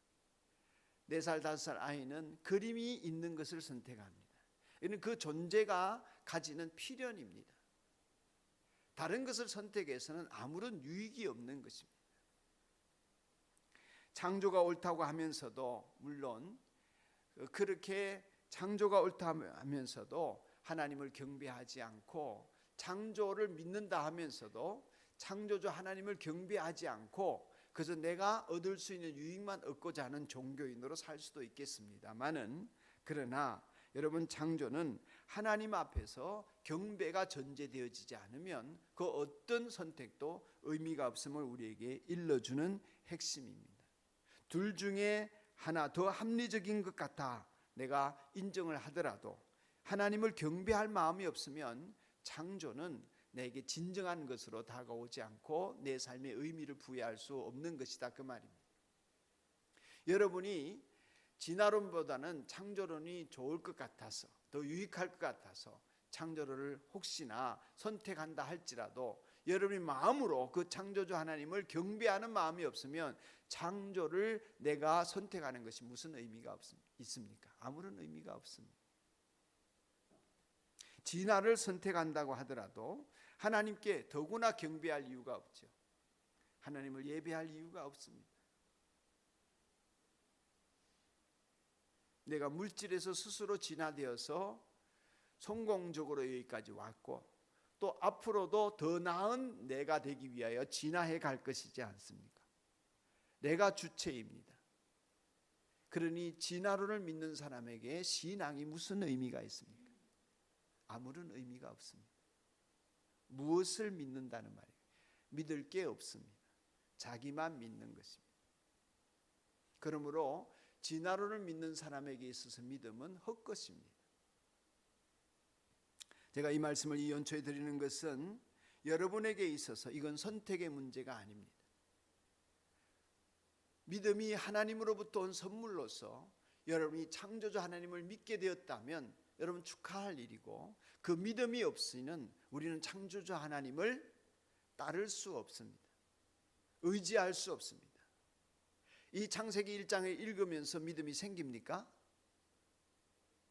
4살, 5살 아이는 그림이 있는 것을 선택합니다. 이는 그 존재가 가지는 필연입니다. 다른 것을 선택해서는 아무런 유익이 없는 것입니다. 창조가 옳다고 하면서도, 물론 그렇게 창조가 옳다 하면서도 하나님을 경배하지 않고, 창조를 믿는다 하면서도 창조주 하나님을 경배하지 않고 그래서 내가 얻을 수 있는 유익만 얻고자 하는 종교인으로 살 수도 있겠습니다만은, 그러나 여러분, 창조는 하나님 앞에서 경배가 전제되어지지 않으면 그 어떤 선택도 의미가 없음을 우리에게 일러주는 핵심입니다. 둘 중에 하나 더 합리적인 것 같아 내가 인정을 하더라도 하나님을 경배할 마음이 없으면 창조는 내게 진정한 것으로 다가오지 않고 내 삶에 의미를 부여할 수 없는 것이다, 그 말입니다. 여러분이 진화론보다는 창조론이 좋을 것 같아서, 더 유익할 것 같아서 창조론을 혹시나 선택한다 할지라도 여러분이 마음으로 그 창조주 하나님을 경배하는 마음이 없으면 창조를 내가 선택하는 것이 무슨 의미가 있습니까? 아무런 의미가 없습니다. 진화를 선택한다고 하더라도 하나님께 더구나 경배할 이유가 없죠. 하나님을 예배할 이유가 없습니다. 내가 물질에서 스스로 진화되어서 성공적으로 여기까지 왔고 또 앞으로도 더 나은 내가 되기 위하여 진화해 갈 것이지 않습니까? 내가 주체입니다. 그러니 진화론을 믿는 사람에게 신앙이 무슨 의미가 있습니까? 아무런 의미가 없습니다. 무엇을 믿는다는 말이에요? 믿을 게 없습니다. 자기만 믿는 것입니다. 그러므로 진화론을 믿는 사람에게 있어서 믿음은 헛것입니다. 제가 이 말씀을 이 연초에 드리는 것은 여러분에게 있어서 이건 선택의 문제가 아닙니다. 믿음이 하나님으로부터 온 선물로서 여러분이 창조주 하나님을 믿게 되었다면 여러분 축하할 일이고, 그 믿음이 없이는 우리는 창조주 하나님을 따를 수 없습니다. 의지할 수 없습니다. 이 창세기 1장을 읽으면서 믿음이 생깁니까?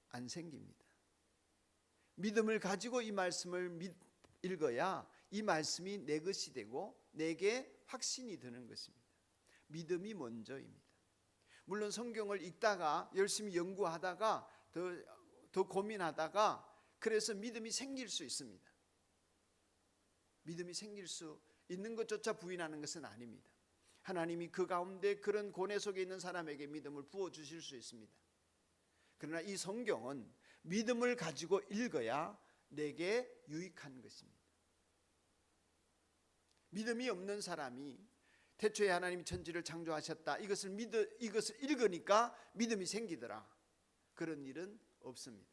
안 생깁니다. 믿음을 가지고 이 말씀을 읽어야 이 말씀이 내 것이 되고 내게 확신이 드는 것입니다. 믿음이 먼저입니다. 물론 성경을 읽다가 열심히 연구하다가 더 고민하다가 그래서 믿음이 생길 수 있습니다. 믿음이 생길 수 있는 것조차 부인하는 것은 아닙니다. 하나님이 그 가운데 그런 고뇌 속에 있는 사람에게 믿음을 부어주실 수 있습니다. 그러나 이 성경은 믿음을 가지고 읽어야 내게 유익한 것입니다. 믿음이 없는 사람이 태초에 하나님이 천지를 창조하셨다, 이것을 읽으니까 믿음이 생기더라, 그런 일은 없습니다.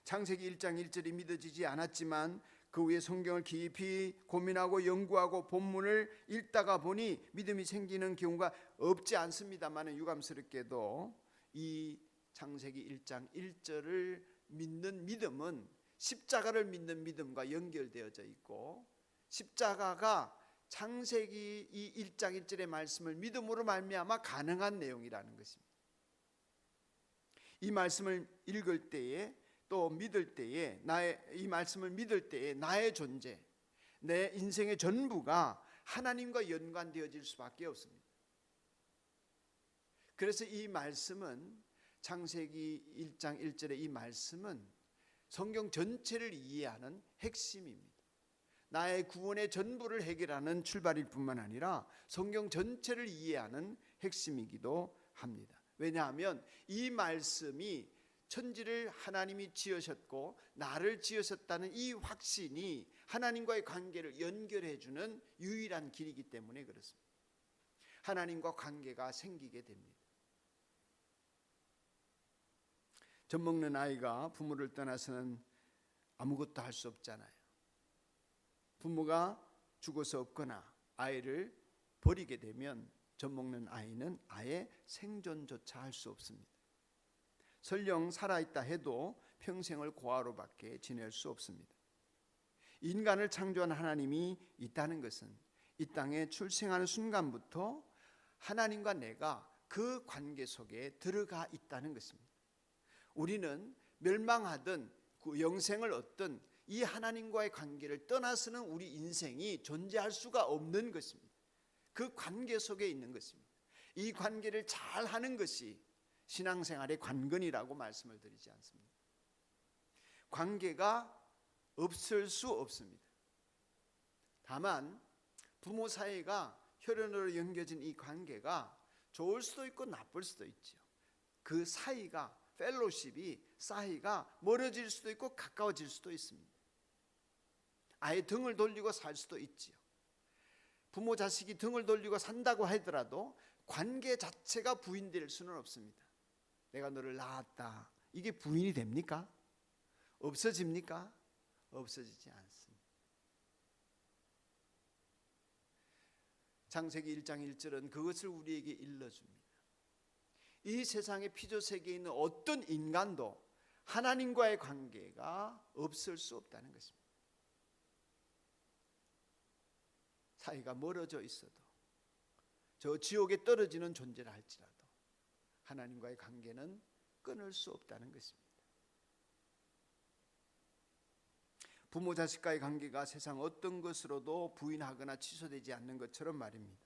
창세기 1장 1절이 믿어지지 않았지만 그 후에 성경을 깊이 고민하고 연구하고 본문을 읽다가 보니 믿음이 생기는 경우가 없지 않습니다만, 유감스럽게도 이 창세기 1장 1절을 믿는 믿음은 십자가를 믿는 믿음과 연결되어져 있고, 십자가가 창세기 이 1장 1절의 말씀을 믿음으로 말미암아 가능한 내용이라는 것입니다. 이 말씀을 읽을 때에 또 믿을 때에 이 말씀을 믿을 때에 나의 존재, 내 인생의 전부가 하나님과 연관되어질 수밖에 없습니다. 그래서 이 말씀은, 창세기 1장 1절의 이 말씀은 성경 전체를 이해하는 핵심입니다. 나의 구원의 전부를 해결하는 출발일 뿐만 아니라 성경 전체를 이해하는 핵심이기도 합니다. 왜냐하면 이 말씀이 천지를 하나님이 지으셨고 나를 지으셨다는 이 확신이 하나님과의 관계를 연결해 주는 유일한 길이기 때문에 그렇습니다. 하나님과 관계가 생기게 됩니다. 젖 먹는 아이가 부모를 떠나서는 아무것도 할 수 없잖아요. 부모가 죽어서 없거나 아이를 버리게 되면 젖 먹는 아이는 아예 생존조차 할 수 없습니다. 설령 살아있다 해도 평생을 고아로밖에 지낼 수 없습니다. 인간을 창조한 하나님이 있다는 것은 이 땅에 출생하는 순간부터 하나님과 내가 그 관계 속에 들어가 있다는 것입니다. 우리는 멸망하든 그 영생을 얻든 이 하나님과의 관계를 떠나서는 우리 인생이 존재할 수가 없는 것입니다. 그 관계 속에 있는 것입니다. 이 관계를 잘 하는 것이 신앙생활의 관건이라고 말씀을 드리지 않습니다. 관계가 없을 수 없습니다. 다만 부모 사이가 혈연으로 연결진 이 관계가 좋을 수도 있고 나쁠 수도 있죠. 그 사이가 펠로십이 사이가 멀어질 수도 있고 가까워질 수도 있습니다. 아예 등을 돌리고 살 수도 있지요. 부모 자식이 등을 돌리고 산다고 하더라도 관계 자체가 부인될 수는 없습니다. 내가 너를 낳았다. 이게 부인이 됩니까? 없어집니까? 없어지지 않습니다. 창세기 1장 1절은 그것을 우리에게 일러줍니다. 이 세상의 피조세계에 있는 어떤 인간도 하나님과의 관계가 없을 수 없다는 것입니다. 사이가 멀어져 있어도 저 지옥에 떨어지는 존재라 할지라도 하나님과의 관계는 끊을 수 없다는 것입니다. 부모 자식과의 관계가 세상 어떤 것으로도 부인하거나 취소되지 않는 것처럼 말입니다.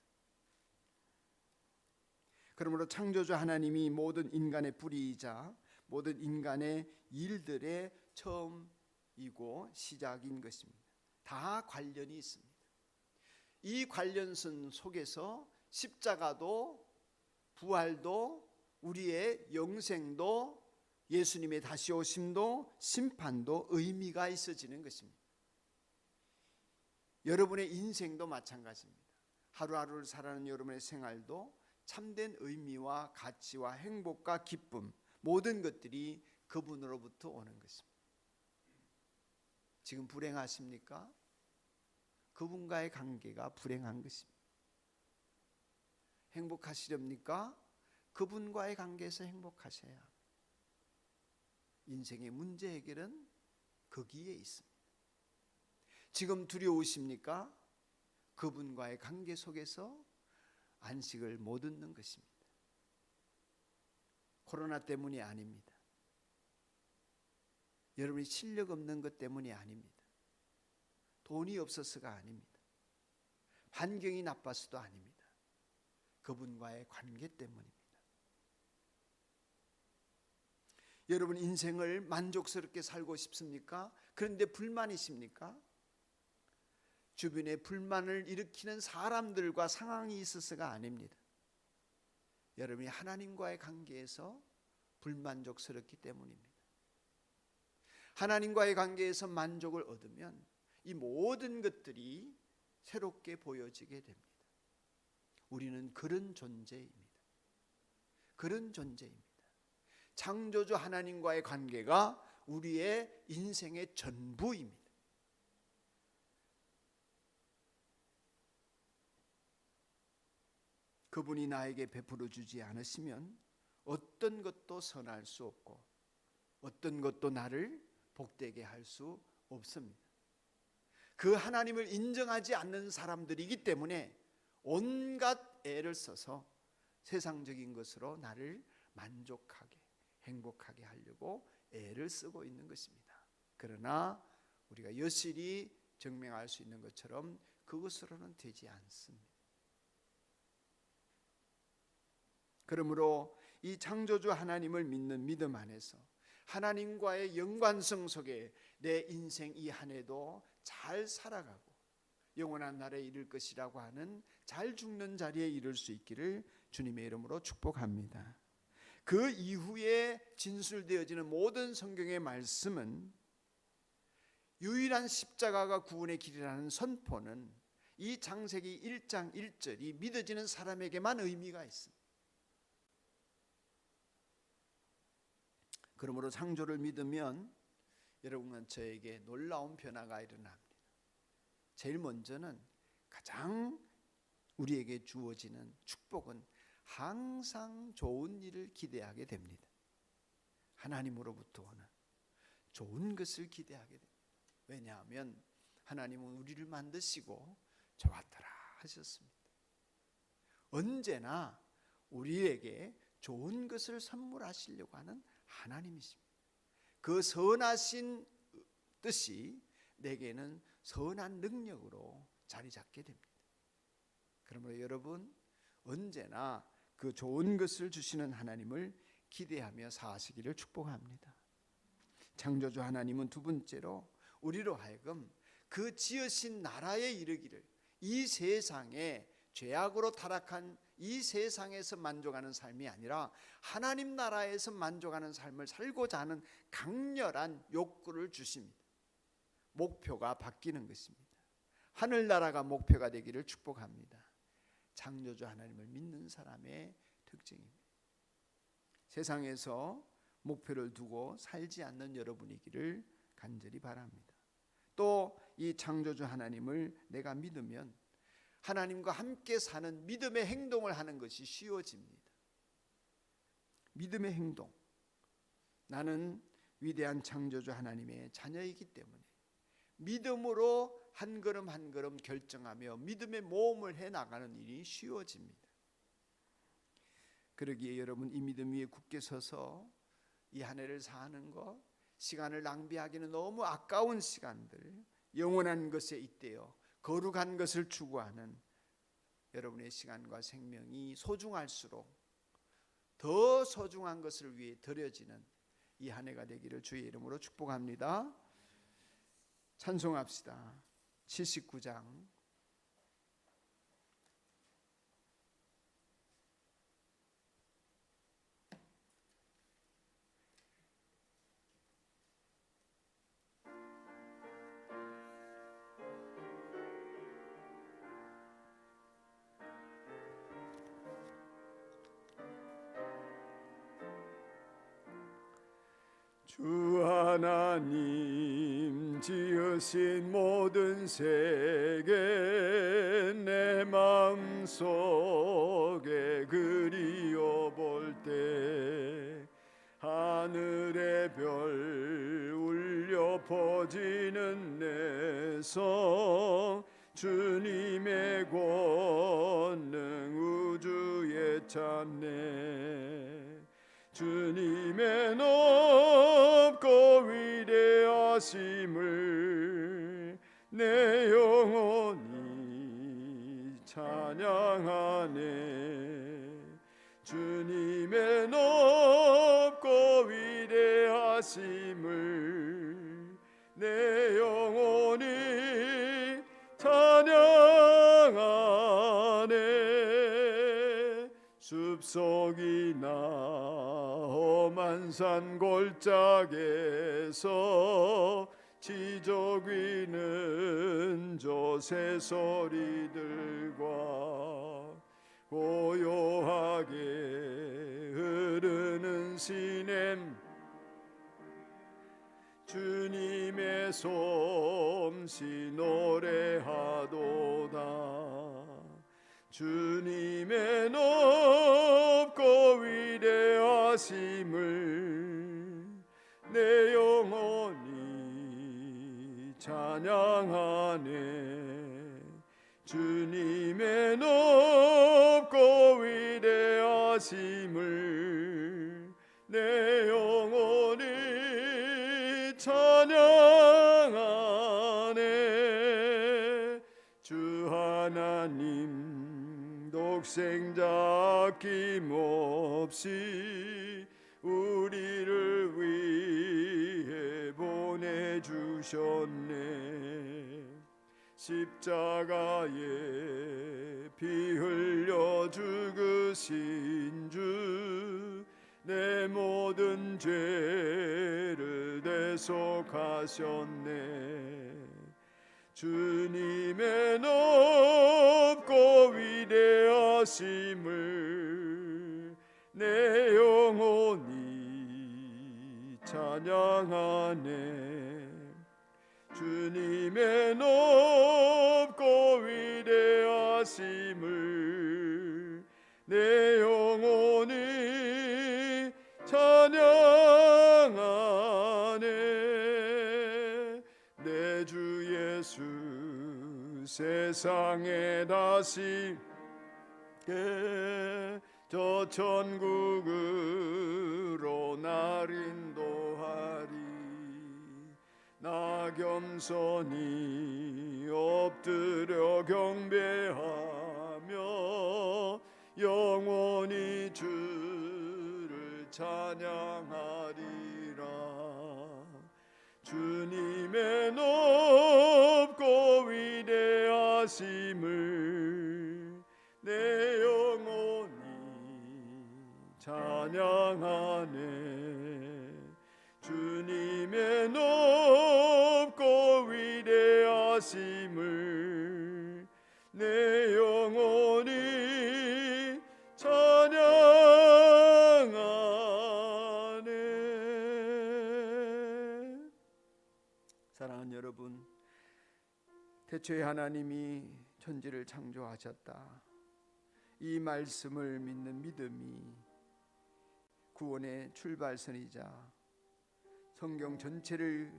그러므로 창조주 하나님이 모든 인간의 뿌리이자 모든 인간의 일들의 처음이고 시작인 것입니다. 다 관련이 있습니다. 이 관련선 속에서 십자가도 부활도 우리의 영생도 예수님의 다시 오심도 심판도 의미가 있어지는 것입니다. 여러분의 인생도 마찬가지입니다. 하루하루를 살아가는 여러분의 생활도 참된 의미와 가치와 행복과 기쁨 모든 것들이 그분으로부터 오는 것입니다. 지금 불행하십니까? 그분과의 관계가 불행한 것입니다. 행복하시렵니까? 그분과의 관계에서 행복하셔야 합니다. 인생의 문제 해결은 거기에 있습니다. 지금 두려우십니까? 그분과의 관계 속에서 안식을 못 얻는 것입니다. 코로나 때문이 아닙니다. 여러분이 실력 없는 것 때문이 아닙니다. 돈이 없어서가 아닙니다. 환경이 나빠서도 아닙니다. 그분과의 관계 때문입니다. 여러분 인생을 만족스럽게 살고 싶습니까? 그런데 불만이십니까? 주변에 불만을 일으키는 사람들과 상황이 있어서가 아닙니다. 여러분이 하나님과의 관계에서 불만족스럽기 때문입니다. 하나님과의 관계에서 만족을 얻으면 이 모든 것들이 새롭게 보여지게 됩니다. 우리는 그런 존재입니다. 그런 존재입니다. 창조주 하나님과의 관계가 우리의 인생의 전부입니다. 그분이 나에게 베풀어 주지 않으시면 어떤 것도 선할 수 없고 어떤 것도 나를 복되게 할 수 없습니다. 그 하나님을 인정하지 않는 사람들이기 때문에 온갖 애를 써서 세상적인 것으로 나를 만족하게 행복하게 하려고 애를 쓰고 있는 것입니다. 그러나 우리가 여실히 증명할 수 있는 것처럼 그것으로는 되지 않습니다. 그러므로 이 창조주 하나님을 믿는 믿음 안에서 하나님과의 연관성 속에 내 인생 이 한 해도 잘 살아가고 영원한 날에 이를 것이라고 하는 잘 죽는 자리에 이를 수 있기를 주님의 이름으로 축복합니다. 그 이후에 진술되어지는 모든 성경의 말씀은 유일한 십자가가 구원의 길이라는 선포는 이 창세기 1장 1절이 믿어지는 사람에게만 의미가 있습니다. 그러므로 창조를 믿으면 여러분은 저에게 놀라운 변화가 일어납니다. 제일 먼저는 가장 우리에게 주어지는 축복은 항상 좋은 일을 기대하게 됩니다. 하나님으로부터 오는 좋은 것을 기대하게 됩니다. 왜냐하면 하나님은 우리를 만드시고 좋았더라 하셨습니다. 언제나 우리에게 좋은 것을 선물하시려고 하는 하나님이십니다. 그 선하신 뜻이 내게는 선한 능력으로 자리 잡게 됩니다. 그러므로 여러분 언제나 그 좋은 것을 주시는 하나님을 기대하며 사시기를 축복합니다. 창조주 하나님은 두 번째로 우리로 하여금 그 지으신 나라에 이르기를, 이 세상에 죄악으로 타락한 이 세상에서 만족하는 삶이 아니라 하나님 나라에서 만족하는 삶을 살고자 하는 강렬한 욕구를 주십니다. 목표가 바뀌는 것입니다. 하늘나라가 목표가 되기를 축복합니다. 창조주 하나님을 믿는 사람의 특징입니다. 세상에서 목표를 두고 살지 않는 여러분이기를 간절히 바랍니다. 또 이 창조주 하나님을 내가 믿으면 하나님과 함께 사는 믿음의 행동을 하는 것이 쉬워집니다. 믿음의 행동. 나는 위대한 창조주 하나님의 자녀이기 때문에 믿음으로 한 걸음 한 걸음 결정하며 믿음의 모험을 해나가는 일이 쉬워집니다. 그러기에 여러분 이 믿음 위에 굳게 서서 이 한 해를 사는 것, 시간을 낭비하기는 너무 아까운 시간들, 영원한 것에 잇대어 거룩한 것을 추구하는 여러분의 시간과 생명이 소중할수록 더 소중한 것을 위해 드려지는 이 한 해가 되기를 주의 이름으로 축복합니다. 찬송합시다. 79장 주 하나님 지으신 모든 세계 내 마음속에 그리워 볼 때 하늘의 별 울려 퍼지는 내 성 주님의 권능 우주에 찬네 주님의 높고 위대하심을 내 영혼이 찬양하네 주님의 높고 위대하심을 내 영혼이 찬양하네 숲속이나 험한 산 골짜기에서 지적 위는 저 새소리들과 고요하게 흐르는 시냇 주님의 솜씨 노래하도다 주님의 높고 위대하심을 내 영혼이 찬양하네 주님의 높고 위대하심을 내 영혼이 찬양하네 주 하나님 독생자 아낌없이 우리를 위해 보내주셨네 십자가에 피 흘려 죽으신 주 내 모든 죄를 대속하셨네 주님의 높고 위대하심을 내 영혼이 찬양하네 주님의 높고 위대하심을 내 영혼이 찬양하네 내 주 예수 세상에 다시 저 천국으로 날 인도하리 나 겸손히 엎드려 경배하며 영원히 주를 찬양하리라. 주님의 높고 위대하심을 내 영혼이 찬양하네. 주님의 높고 위대하심을 내 영혼이 찬양하네. 사랑하는 여러분, 태초에 하나님이 천지를 창조하셨다. 이 말씀을 믿는 믿음이 구원의 출발선이자 성경 전체를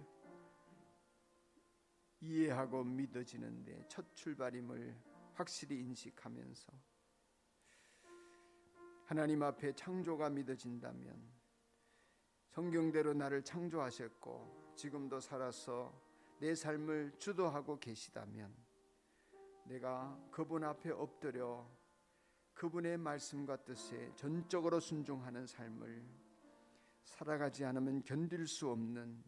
이해하고 믿어지는데 첫 출발임을 확실히 인식하면서 하나님 앞에 창조가 믿어진다면, 성경대로 나를 창조하셨고 지금도 살아서 내 삶을 주도하고 계시다면, 내가 그분 앞에 엎드려 그분의 말씀과 뜻에 전적으로 순종하는 삶을 살아가지 않으면 견딜 수 없는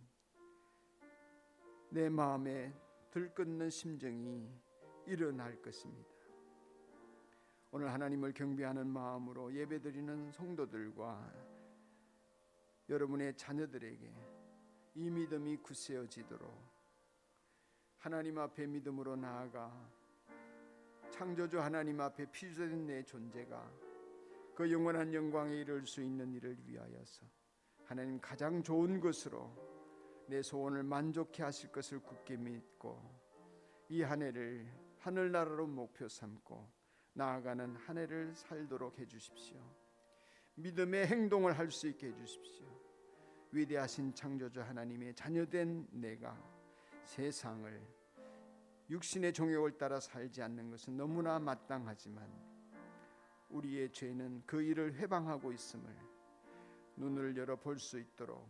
내 마음에 들끓는 심정이 일어날 것입니다. 오늘 하나님을 경배하는 마음으로 예배드리는 성도들과 여러분의 자녀들에게 이 믿음이 굳세어지도록 하나님 앞에 믿음으로 나아가 창조주 하나님 앞에 피조된 내 존재가 그 영원한 영광에 이를 수 있는 일을 위하여서 하나님 가장 좋은 것으로 내 소원을 만족해 하실 것을 굳게 믿고 이 한 해를 하늘나라로 목표 삼고 나아가는 한 해를 살도록 해주십시오. 믿음의 행동을 할 수 있게 해주십시오. 위대하신 창조주 하나님의 자녀된 내가 세상을 육신의 종욕을 따라 살지 않는 것은 너무나 마땅하지만 우리의 죄는 그 일을 회방하고 있음을 눈을 열어 볼 수 있도록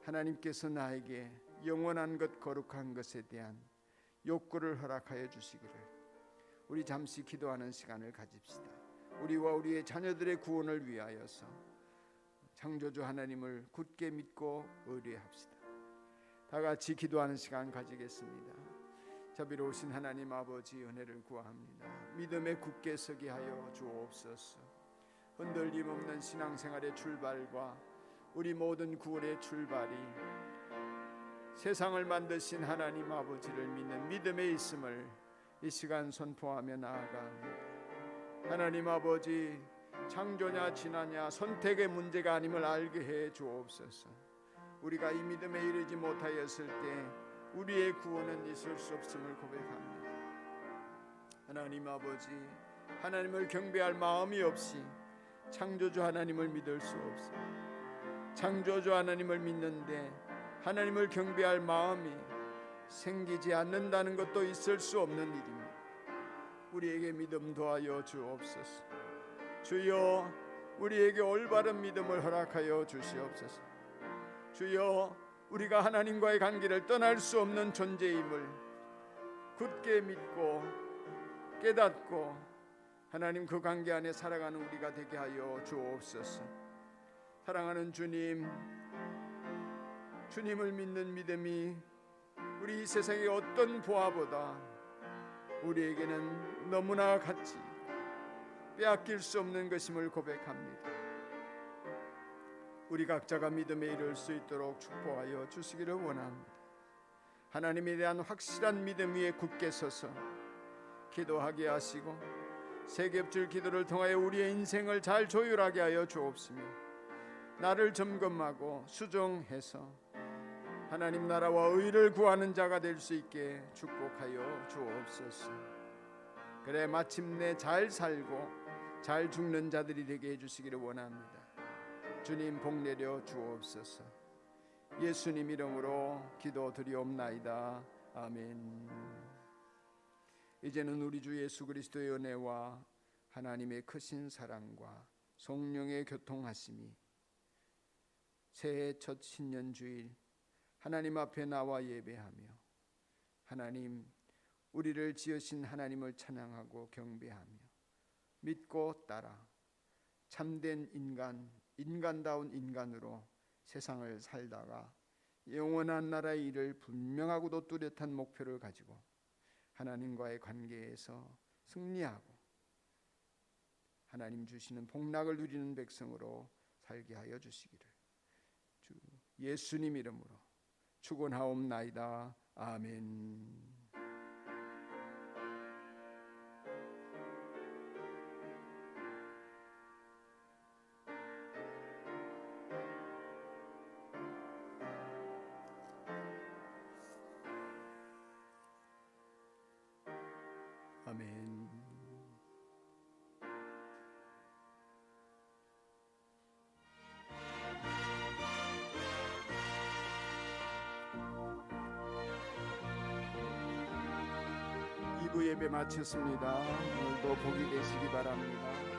하나님께서 나에게 영원한 것 거룩한 것에 대한 욕구를 허락하여 주시기를 우리 잠시 기도하는 시간을 가집시다. 우리와 우리의 자녀들의 구원을 위하여서 창조주 하나님을 굳게 믿고 의뢰합시다. 다 같이 기도하는 시간 가지겠습니다. 자비로우신 하나님 아버지, 은혜를 구합니다. 믿음에 굳게 서게 하여 주옵소서. 흔들림 없는 신앙생활의 출발과 우리 모든 구원의 출발이 세상을 만드신 하나님 아버지를 믿는 믿음에 있음을 이 시간 선포하며 나아갑니다. 하나님 아버지, 창조냐 진화냐 선택의 문제가 아님을 알게 해 주옵소서. 우리가 이 믿음에 이르지 못하였을 때 우리의 구원은 있을 수 없음을 고백합니다. 하나님 아버지, 하나님을 경배할 마음이 없이 창조주 하나님을 믿을 수 없습니다. 창조주 하나님을 믿는데 하나님을 경배할 마음이 생기지 않는다는 것도 있을 수 없는 일입니다. 우리에게 믿음 더하여 주옵소서. 주여, 우리에게 올바른 믿음을 허락하여 주시옵소서. 주여, 우리가 하나님과의 관계를 떠날 수 없는 존재임을 굳게 믿고 깨닫고 하나님 그 관계 안에 살아가는 우리가 되게 하여 주옵소서. 사랑하는 주님, 주님을 믿는 믿음이 우리 이 세상의 어떤 보화보다 우리에게는 너무나 가치 빼앗길 수 없는 것임을 고백합니다. 우리 각자가 믿음에 이를 수 있도록 축복하여 주시기를 원합니다. 하나님에 대한 확실한 믿음 위에 굳게 서서 기도하게 하시고 세 겹줄 기도를 통하여 우리의 인생을 잘 조율하게 하여 주옵시며 나를 점검하고 수정해서 하나님 나라와 의를 구하는 자가 될 수 있게 축복하여 주옵소서. 그래 마침내 잘 살고 잘 죽는 자들이 되게 해주시기를 원합니다. 주님 복 내려 주옵소서. 예수님 이름으로 기도드리옵나이다. 아멘. 이제는 우리 주 예수 그리스도의 은혜와 하나님의 크신 사랑과 성령의 교통하심이 새해 첫 신년주일 하나님 앞에 나와 예배하며 하나님, 우리를 지으신 하나님을 찬양하고 경배하며 믿고 따라 참된 인간, 인간다운 인간으로 세상을 살다가 영원한 나라의 일을 분명하고도 뚜렷한 목표를 가지고 하나님과의 관계에서 승리하고 하나님 주시는 복락을 누리는 백성으로 살게 하여 주시기를 주 예수님 이름으로 축원하옵나이다. 아멘. 아멘. 이부 예배 마쳤습니다. 오늘도 복이 되시기 바랍니다.